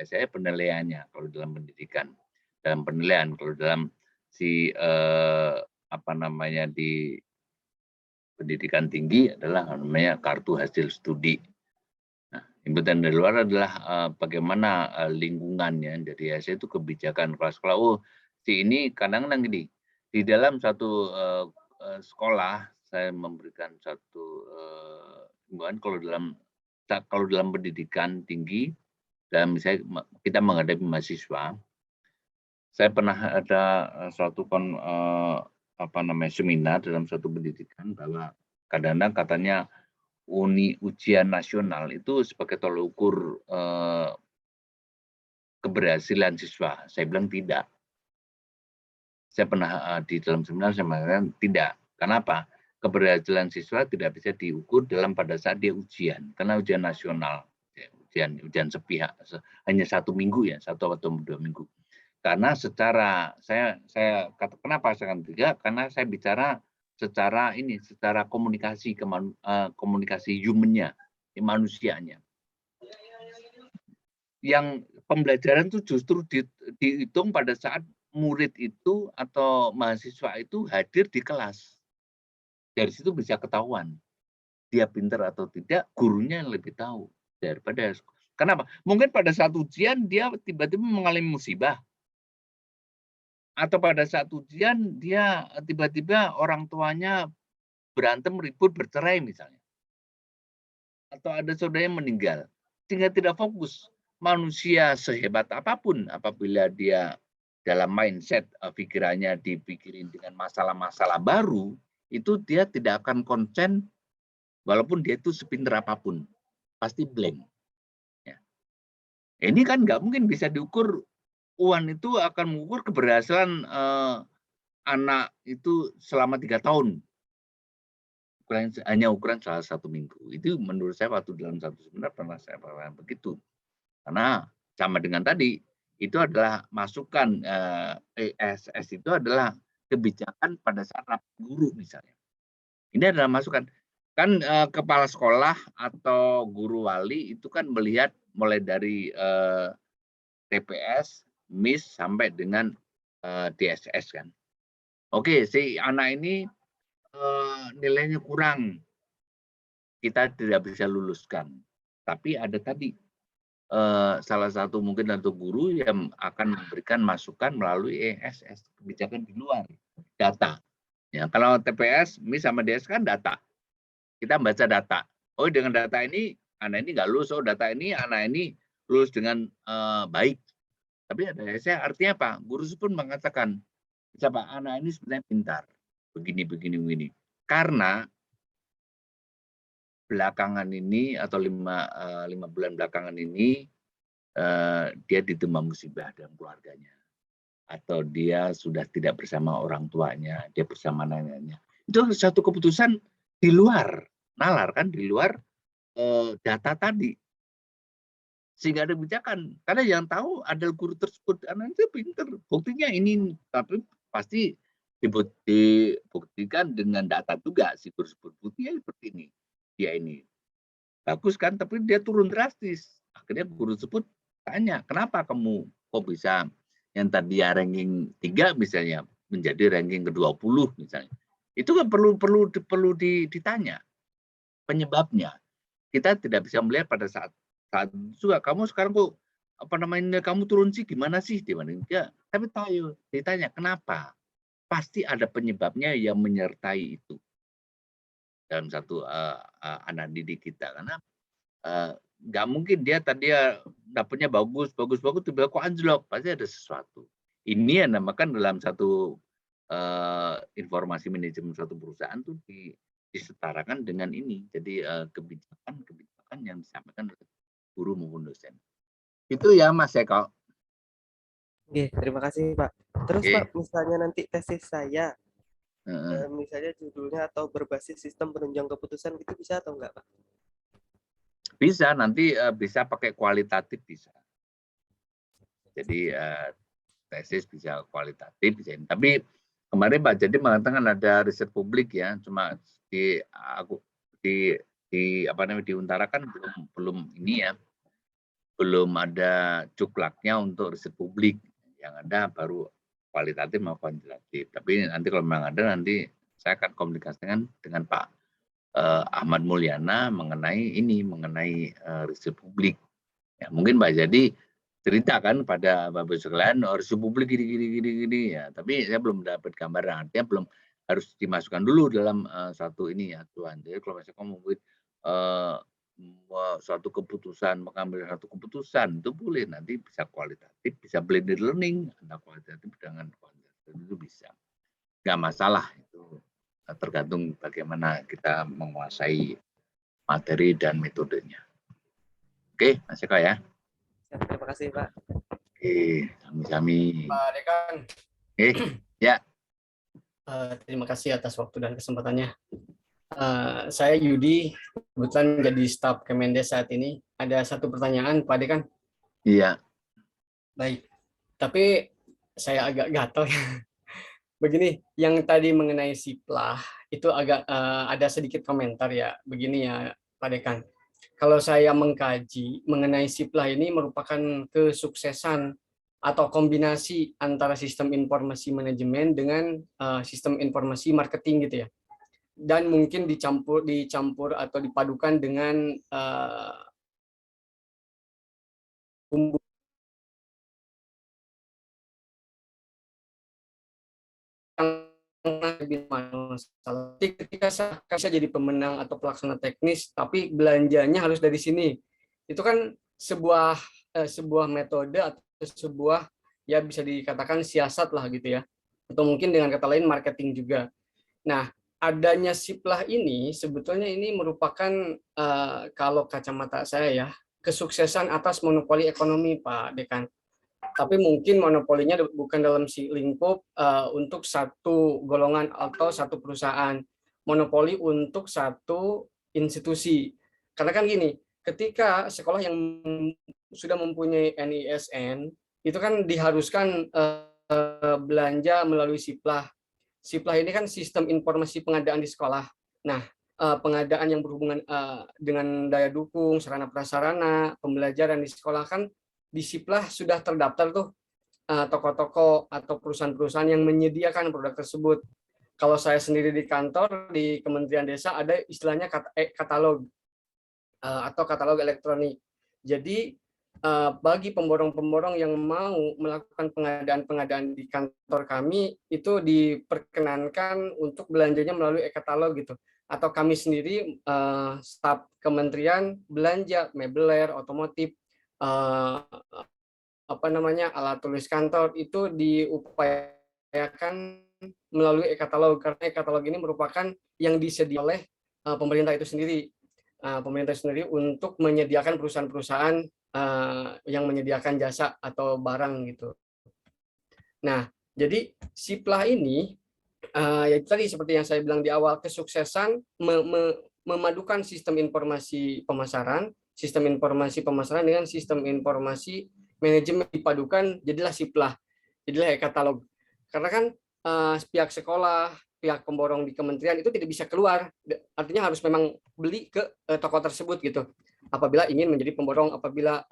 Saya penilaiannya kalau dalam pendidikan. Dalam penilaian, kalau dalam si apa namanya di pendidikan tinggi adalah namanya kartu hasil studi. Nah, inputan dari luar adalah bagaimana lingkungannya. Jadi saya itu kebijakan sekolah. Oh, si ini kadang-kadang gini, di dalam satu sekolah saya memberikan satu himbauan kalau dalam pendidikan tinggi dan misalnya kita menghadapi mahasiswa. Saya pernah ada suatu seminar dalam suatu pendidikan bahwa kadang-kadang katanya ujian nasional itu sebagai tolak ukur keberhasilan siswa. Saya bilang tidak. Saya pernah di dalam seminar saya mengatakan tidak. Kenapa? Keberhasilan siswa tidak bisa diukur pada saat dia ujian, karena ujian nasional, ujian sepihak, hanya 1 minggu ya, 1 atau 2 minggu. Karena secara kenapa saya katakan tidak? Karena saya bicara secara komunikasi komunikasi human-nya, manusianya. Yang pembelajaran itu justru dihitung pada saat murid itu atau mahasiswa itu hadir di kelas. Dari situ bisa ketahuan dia pintar atau tidak, gurunya yang lebih tahu daripada. Kenapa? Mungkin pada saat ujian dia tiba-tiba mengalami musibah. Atau pada saat ujian dia tiba-tiba orang tuanya berantem, ribut, bercerai misalnya. Atau ada saudaranya meninggal. Sehingga tidak fokus. Manusia sehebat apapun apabila dia dalam mindset pikirannya dipikirin dengan masalah-masalah baru, itu dia tidak akan konsen walaupun dia itu sepintar apapun. Pasti blank. Ya. Ini kan nggak mungkin bisa diukur. UAN itu akan mengukur keberhasilan anak itu selama 3 tahun. Hanya ukuran salah 1 minggu. Itu menurut saya waktu dalam satu seminar pernah saya paham begitu. Karena sama dengan tadi, itu adalah masukan ESS itu adalah kebijakan pada saat rapat guru misalnya. Ini adalah masukan. Kan kepala sekolah atau guru wali itu kan melihat mulai dari TPS, MIS sampai dengan DSS kan. Oke, si anak ini nilainya kurang, kita tidak bisa luluskan. Tapi ada tadi salah satu mungkin satu guru yang akan memberikan masukan melalui ESS, kebijakan di luar data. Ya, kalau TPS, MIS sama DS kan data. Kita baca data. Oh, dengan data ini anak ini nggak lulus. Oh, data ini anak ini lulus dengan baik. Tapi ada ESS artinya apa? Guru pun mengatakan, siapa anak ini sebenarnya pintar. Begini. Karena belakangan ini atau 5 bulan belakangan ini dia ditimpa musibah dalam keluarganya, atau dia sudah tidak bersama orang tuanya, dia bersama neneknya. Itu satu keputusan di luar nalar kan, di luar data tadi, sehingga ada kebijakan. Karena yang tahu adalah guru tersebut, anak itu pintar, buktinya ini, tapi pasti dibuktikan dengan data juga si guru tersebut, buktinya seperti ini. Dia ini bagus kan, tapi dia turun drastis. Akhirnya guru tersebut tanya, kenapa kamu kok bisa yang tadi ya ranking 3 misalnya menjadi ranking ke-20 misalnya. Itu kan perlu ditanya penyebabnya. Kita tidak bisa melihat pada saat juga kamu sekarang kok kamu turun sih gimana sih dibanding dia. Tapi ditanya kenapa? Pasti ada penyebabnya yang menyertai itu dalam satu anak didik kita, karena nggak mungkin dia tadi dapatnya bagus tiba-tiba kok anjlok, pasti ada sesuatu. Ini yang namakan dalam satu informasi manajemen suatu perusahaan tuh disetarakan dengan ini. Jadi kebijakan yang disampaikan oleh guru maupun dosen. Itu ya Mas Eko. Oke, terima kasih Pak. Terus Pak, misalnya nanti tesis saya misalnya judulnya atau berbasis sistem penunjang keputusan gitu bisa atau enggak Pak? Bisa, nanti bisa pakai kualitatif bisa. Jadi tesis bisa kualitatif bisa. Tapi kemarin Pak Jadi mengatakan ada riset publik ya, cuma diutarakan belum ini ya, belum ada cuklaknya untuk riset publik. Yang ada baru kualitatif maupun kuantitatif. Tapi nanti kalau memang ada, nanti saya akan komunikasikan dengan Pak Ahmad Mulyana mengenai riset publik. Ya, mungkin Pak Jadi cerita kan pada Bapak sekalian, riset publik gini ya. Tapi saya belum dapat gambaran, artinya belum harus dimasukkan dulu dalam satu ini ya Tuhan. Jadi kalau misalnya mungkin suatu keputusan, mengambil satu keputusan itu boleh, nanti bisa kualitatif, bisa blended learning, antara kualitatif dengan kuantitatif itu bisa, nggak masalah, itu tergantung bagaimana kita menguasai materi dan metodenya. Oke, Mas Eko ya. Terima kasih Pak. Oke, sami-sami. Pak Dekan. Ya. Terima kasih atas waktu dan kesempatannya. Saya Yudi, kebetulan jadi staf Kemendes saat ini. Ada satu pertanyaan, Pak Dekan. Iya. Baik, tapi saya agak gatel. Begini, yang tadi mengenai siplah, itu agak ada sedikit komentar ya. Begini ya, Pak Dekan. Kalau saya mengkaji mengenai siplah ini merupakan kesuksesan atau kombinasi antara sistem informasi manajemen dengan sistem informasi marketing gitu ya. Dan mungkin dicampur atau dipadukan dengan ketika saya jadi pemenang atau pelaksana teknis, tapi belanjanya harus dari sini. Itu kan sebuah metode atau sebuah ya bisa dikatakan siasat lah gitu ya. Atau mungkin dengan kata lain marketing juga. Nah, adanya siplah ini sebetulnya ini merupakan kalau kacamata saya ya kesuksesan atas monopoli ekonomi Pak Dekan. Tapi mungkin monopolinya bukan dalam lingkup untuk satu golongan atau satu perusahaan, monopoli untuk satu institusi. Karena kan gini, ketika sekolah yang sudah mempunyai NISN, itu kan diharuskan belanja melalui SIPLAH. SIPLAH ini kan sistem informasi pengadaan di sekolah. Nah, pengadaan yang berhubungan dengan daya dukung, sarana prasarana, pembelajaran di sekolah kan di SIPLAH sudah terdaftar tuh toko-toko atau perusahaan-perusahaan yang menyediakan produk tersebut. Kalau saya sendiri di kantor di Kementerian Desa ada istilahnya katalog atau katalog elektronik. Jadi bagi pemborong-pemborong yang mau melakukan pengadaan-pengadaan di kantor kami itu diperkenankan untuk belanjanya melalui e-katalog gitu. Atau kami sendiri staf kementerian belanja mebeler, otomotif, alat tulis kantor itu diupayakan melalui e-katalog karena e-katalog ini merupakan yang disediakan oleh pemerintah itu sendiri. Pemerintah sendiri untuk menyediakan perusahaan-perusahaan yang menyediakan jasa atau barang gitu. Nah, jadi SIPLAH ini ya tadi seperti yang saya bilang di awal, kesuksesan memadukan sistem informasi pemasaran dengan sistem informasi manajemen dipadukan, jadilah SIPLAH, jadilah e-katalog. Karena kan pihak sekolah, pihak pemborong di kementerian itu tidak bisa keluar, artinya harus memang beli ke toko tersebut gitu. Apabila ingin menjadi pemborong, apabila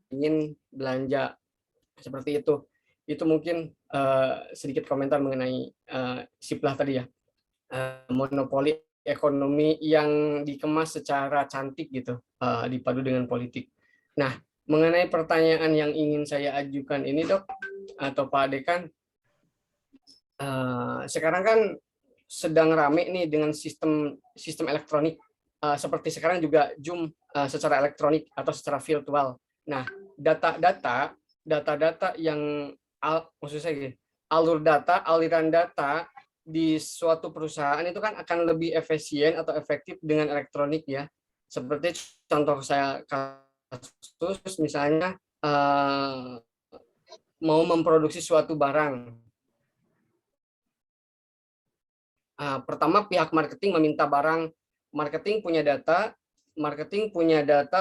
ingin belanja seperti itu. Itu mungkin sedikit komentar mengenai SIPLAH tadi ya. Monopoli ekonomi yang dikemas secara cantik gitu, dipadu dengan politik. Nah, mengenai pertanyaan yang ingin saya ajukan ini Dok, atau Pak Dekan, sekarang kan sedang rame nih dengan sistem elektronik. Seperti sekarang juga Zoom secara elektronik atau secara virtual. Nah, data yang maksud saya gini, aliran data di suatu perusahaan itu kan akan lebih efisien atau efektif dengan elektronik ya. Seperti contoh saya kasus misalnya mau memproduksi suatu barang. Pertama pihak marketing meminta barang, marketing punya data,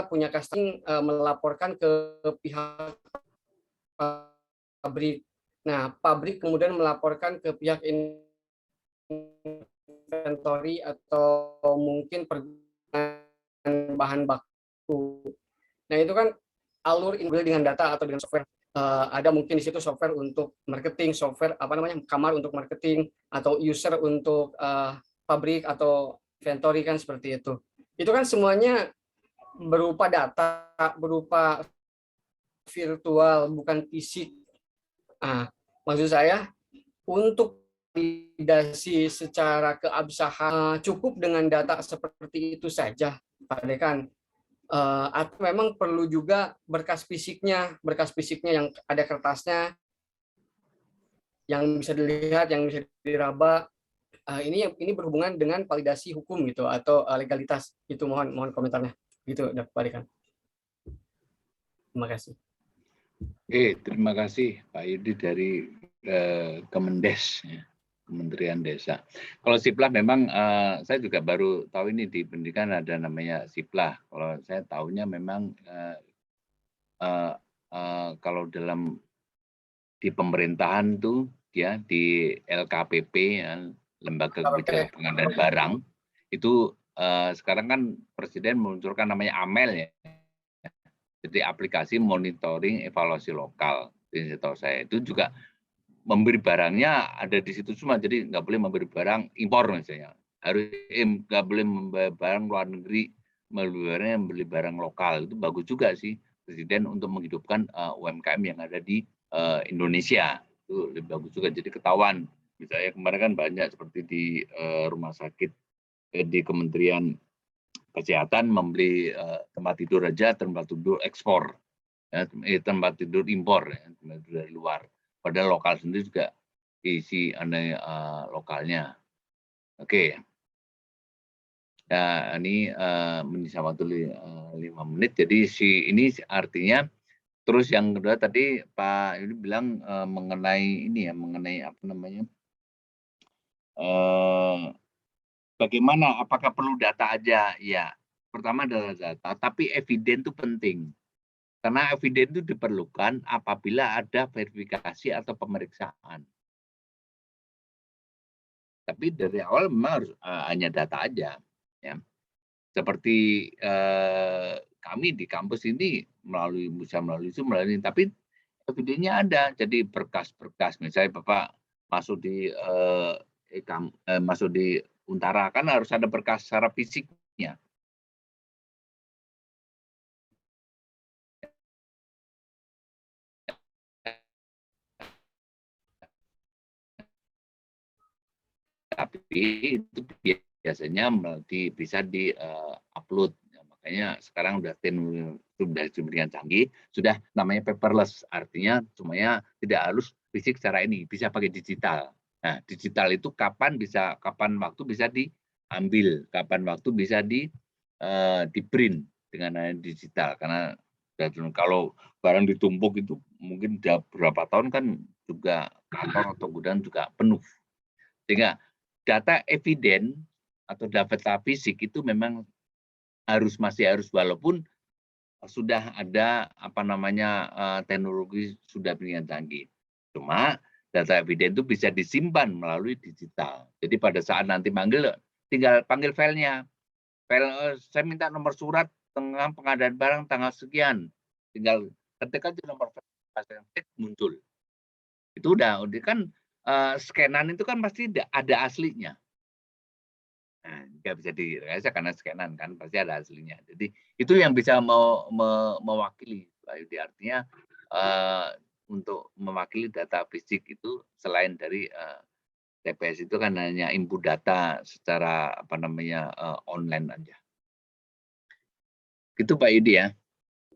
punya casting, melaporkan ke pihak pabrik. Nah, pabrik kemudian melaporkan ke pihak inventory atau mungkin pergunakan bahan baku. Nah, itu kan alur dengan data atau dengan software. Ada mungkin di situ software untuk marketing, software kamar untuk marketing, atau user untuk pabrik atau inventory kan seperti itu. Itu kan semuanya berupa data, berupa virtual, bukan fisik. Maksud saya untuk validasi secara keabsahan cukup dengan data seperti itu saja, Pak Dekan. Atau memang perlu juga berkas fisiknya yang ada kertasnya, yang bisa dilihat, yang bisa diraba. Ini berhubungan dengan validasi hukum gitu atau legalitas. Itu mohon komentarnya. Gitu, Pak Dekan. Terima kasih. Terima kasih Pak Yudi dari Kemendes, ya, Kementerian Desa. Kalau SIPLAH memang saya juga baru tahu ini di pendidikan ada namanya SIPLAH. Kalau saya tahunya memang kalau di pemerintahan tuh ya di LKPP, ya, Lembaga Kebijakan Pengadaan Barang, itu sekarang kan Presiden meluncurkan namanya AMEL ya. Jadi aplikasi monitoring evaluasi lokal. Ini tahu saya itu juga memberi barangnya ada di situ semua. Jadi nggak boleh memberi barang impor misalnya. Harus nggak boleh membeli barang luar negeri, membeli barang lokal. Itu bagus juga sih Presiden untuk menghidupkan UMKM yang ada di Indonesia. Itu lebih bagus juga. Jadi ketahuan. Misalnya kemarin kan banyak seperti di rumah sakit di Kementerian Kesehatan membeli tempat tidur aja, tempat tidur ekspor, ya, tempat tidur impor, ya, tempat tidur dari luar. Padahal lokal sendiri juga isi lokalnya. Oke. Nah, ini menyisa waktu 5 menit. Jadi ini artinya. Terus yang kedua tadi Pak Yudi bilang mengenai ini ya, mengenai apa namanya? Bagaimana? Apakah perlu data aja? Ya, pertama adalah data, tapi eviden itu penting. Karena eviden itu diperlukan apabila ada verifikasi atau pemeriksaan. Tapi dari awal memang harus hanya data aja, ya. Seperti kami di kampus ini melalui tapi evidennya ada. Jadi berkas-berkas, misalnya Bapak masuk di Untara kan harus ada berkas secara fisiknya. Tapi itu biasanya bisa di-upload. Makanya sekarang sudah demikian canggih, sudah namanya paperless, artinya semuanya tidak harus fisik secara ini, bisa pakai digital. Nah, digital itu kapan waktu bisa diambil, kapan waktu bisa di print dengan digital. Karena kalau barang ditumpuk itu mungkin berapa tahun kan juga kantor atau gudang juga penuh. Sehingga data eviden atau data fisik itu memang masih harus, walaupun sudah ada teknologi sudah dengan canggih. Cuma data eviden itu bisa disimpan melalui digital. Jadi pada saat nanti manggil, tinggal panggil filenya. File saya minta nomor surat tentang pengadaan barang tanggal sekian. Tinggal ketik aja nomor file muncul. Itu udah kan scanan itu kan pasti ada aslinya. Nah, nggak bisa direkayasa karena scanan kan pasti ada aslinya. Jadi itu yang bisa mewakili. Artinya untuk mewakili data fisik itu selain dari TPS itu kan hanya input data secara online aja. Gitu Pak Yudi ya.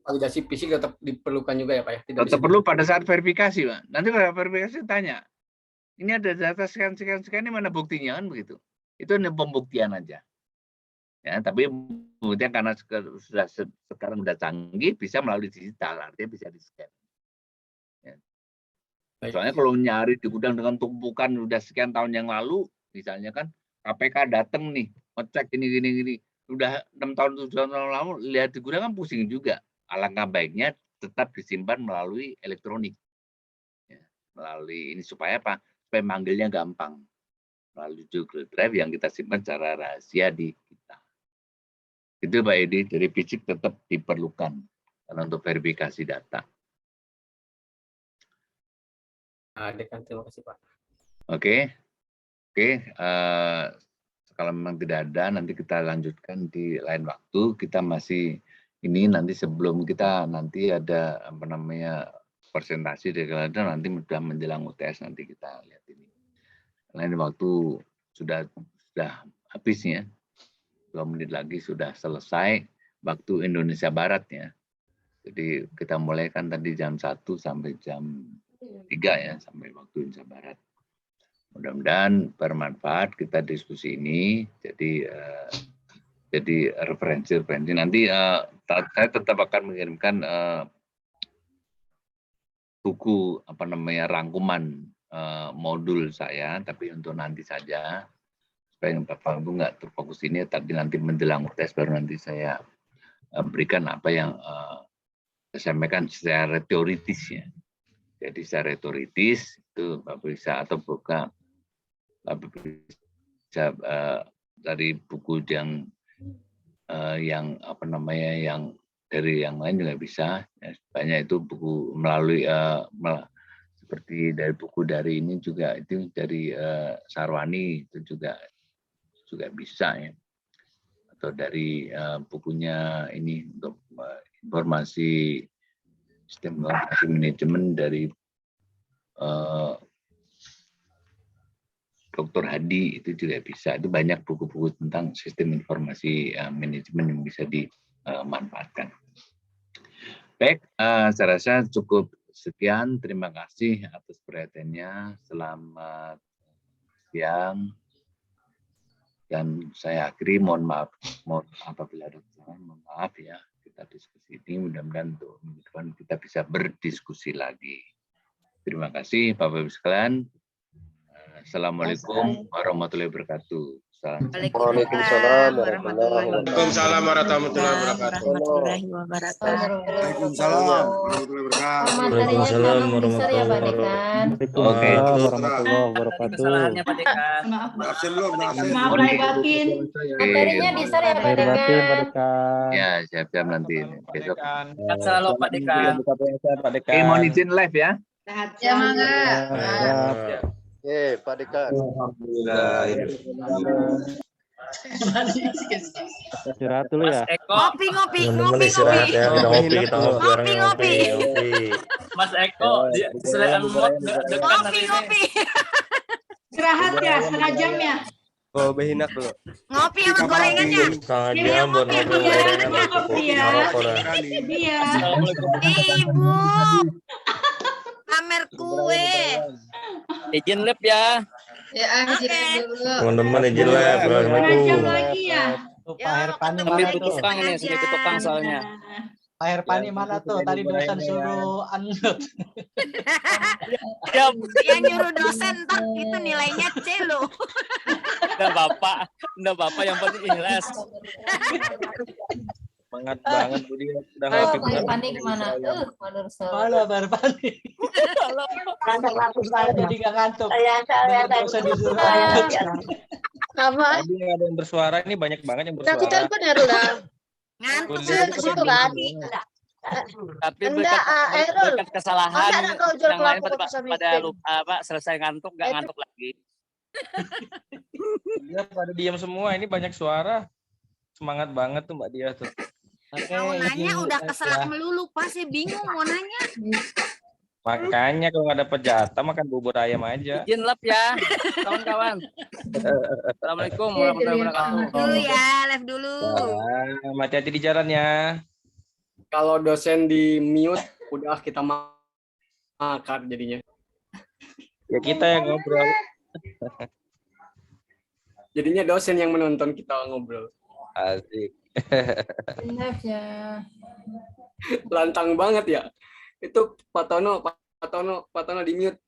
Validasi fisik tetap diperlukan juga ya Pak ya. Tetap perlu pada saat verifikasi Pak. Nanti pada verifikasi tanya, ini ada data sekian ini mana buktinya kan begitu. Itu hanya pembuktian aja. Ya, tapi kemudian karena sekarang sudah canggih bisa melalui digital, artinya bisa di-scan. Ya. Soalnya kalau nyari di gudang dengan tumpukan udah sekian tahun yang lalu, misalnya kan KPK datang nih, ngecek ini, udah 6 tahun 7 tahun lalu, lihat di gudang kan pusing juga. Alangkah baiknya tetap disimpan melalui elektronik, ya, melalui ini supaya apa? Supaya manggilnya gampang, melalui Google Drive yang kita simpan secara rahasia di kita. Itu Pak Edi, dari fisik tetap diperlukan karena untuk verifikasi data. Terima kasih Pak. Oke. Kalau memang tidak ada, nanti kita lanjutkan di lain waktu. Kita masih ini nanti sebelum kita nanti ada presentasi dari kalian nanti sudah menjelang UTS nanti kita lihat ini. Lain waktu sudah habis ya. 2 menit lagi sudah selesai waktu Indonesia Barat ya. Jadi kita mulai kan tadi jam 1 sampai jam 3 ya, sampai waktu Indonesia Barat. Mudah-mudahan bermanfaat kita diskusi ini. Jadi referensi nanti saya tetap akan mengirimkan buku rangkuman modul saya, tapi untuk nanti saja supaya Bapak Ibu nggak terfokus ini, tapi nanti menjelang tes baru nanti saya berikan apa yang saya sampaikan secara teoritis ya. Jadi secara teoritis itu Bapak bisa atau buka Bapak bisa dari buku yang dari yang lain juga bisa. Ya, banyak itu buku melalui seperti dari buku dari ini juga itu dari Sarwani itu juga bisa ya. Atau dari bukunya ini untuk informasi sistem informasi manajemen dari Dr. Hadi itu juga bisa. Itu banyak buku-buku tentang sistem informasi manajemen yang bisa dimanfaatkan. Baik, saya rasa cukup sekian. Terima kasih atas perhatiannya. Selamat siang. Dan saya akhiri, mohon maaf apabila ada kesalahan, mohon maaf ya. Kita diskusi ini, mudah-mudahan untuk minggu depan kita bisa berdiskusi lagi. Terima kasih Bapak Ibu sekalian. Assalamualaikum warahmatullahi wabarakatuh. Waalaikumsalam warahmatullahi wabarakatuh. Waalaikumsalam warahmatullahi wabarakatuh. Waalaikumsalam warahmatullahi wabarakatuh. Waalaikumsalam ya Pak Dekan. Oke. warahmatullahi wabarakatuh. Kesalahannya Pak Dekan. Absen belum, absen. Maaf lahir batin. Materinya di-share ya Pak Lahir batin, Pak Dekan. Dekan. Ya, siap-siap nanti besok. Sehat selalu Pak Dekan. Pak Dekan. Oke, mohon izin live ya. Ya Mangga. Pak Dekan. Alhamdulillah. Istirahat dulu ya. Mas Eko, Ngopi. Mas Eko, selain dekat hari ini. Istirahat ya, setengah jam ya. Oh, behinak dulu. Ngopi sama gorengannya. Setengah jam buat Ngopi ya. Iya. Ibu. Pamer kue. Izin live ya. Ya, izin dulu. Teman-teman izin live. Jam lagi ya. Pak Herpani Sambil mana tuh? tukang ini, sambil tukang soalnya. Pak Herpani mana tuh? Tadi dosen suruh unmute. Ya, Yang nyuruh dosen tak itu nilainya C loh. Enggak Bapak yang penting ikhlas. Semangat banget Bu dia. Udah Oh, ngopi. Pak Irfani kemana? Menurut saya. Mana Pak Herpani? Saya jadi nggak ngantuk. Nggak usah disuruh unmute. Apa? Tadi ada yang bersuara, ini banyak banget yang Aku bersuara. telepon ya Rula. Ngantuk Saya ke situ kan. Tapi Enggak, Airul. berkat kesalahan Masa ada kau jual yang lain kelapa pada, kok bisa pada meeting? lupa selesai ngantuk nggak ngantuk lagi. Dia pada diam semua, ini banyak suara. Semangat banget tuh Mbak Dia tuh. Mau nanya udah keselak melulu, Pak. Saya bingung mau nanya. Makanya kalau nggak dapet jatah makan bubur ayam aja. Izin lab ya, kawan-kawan. Assalamualaikum warahmatullahi wabarakatuh. Dulu ya, live dulu. Nah, hati-hati di jalan ya. Kalau dosen di mute, udah kita makan jadinya. Ya kita yang ngobrol. Jadinya dosen yang menonton kita ngobrol. Asik. Live ya. Lantang banget ya. Itu Pak Tono di mute.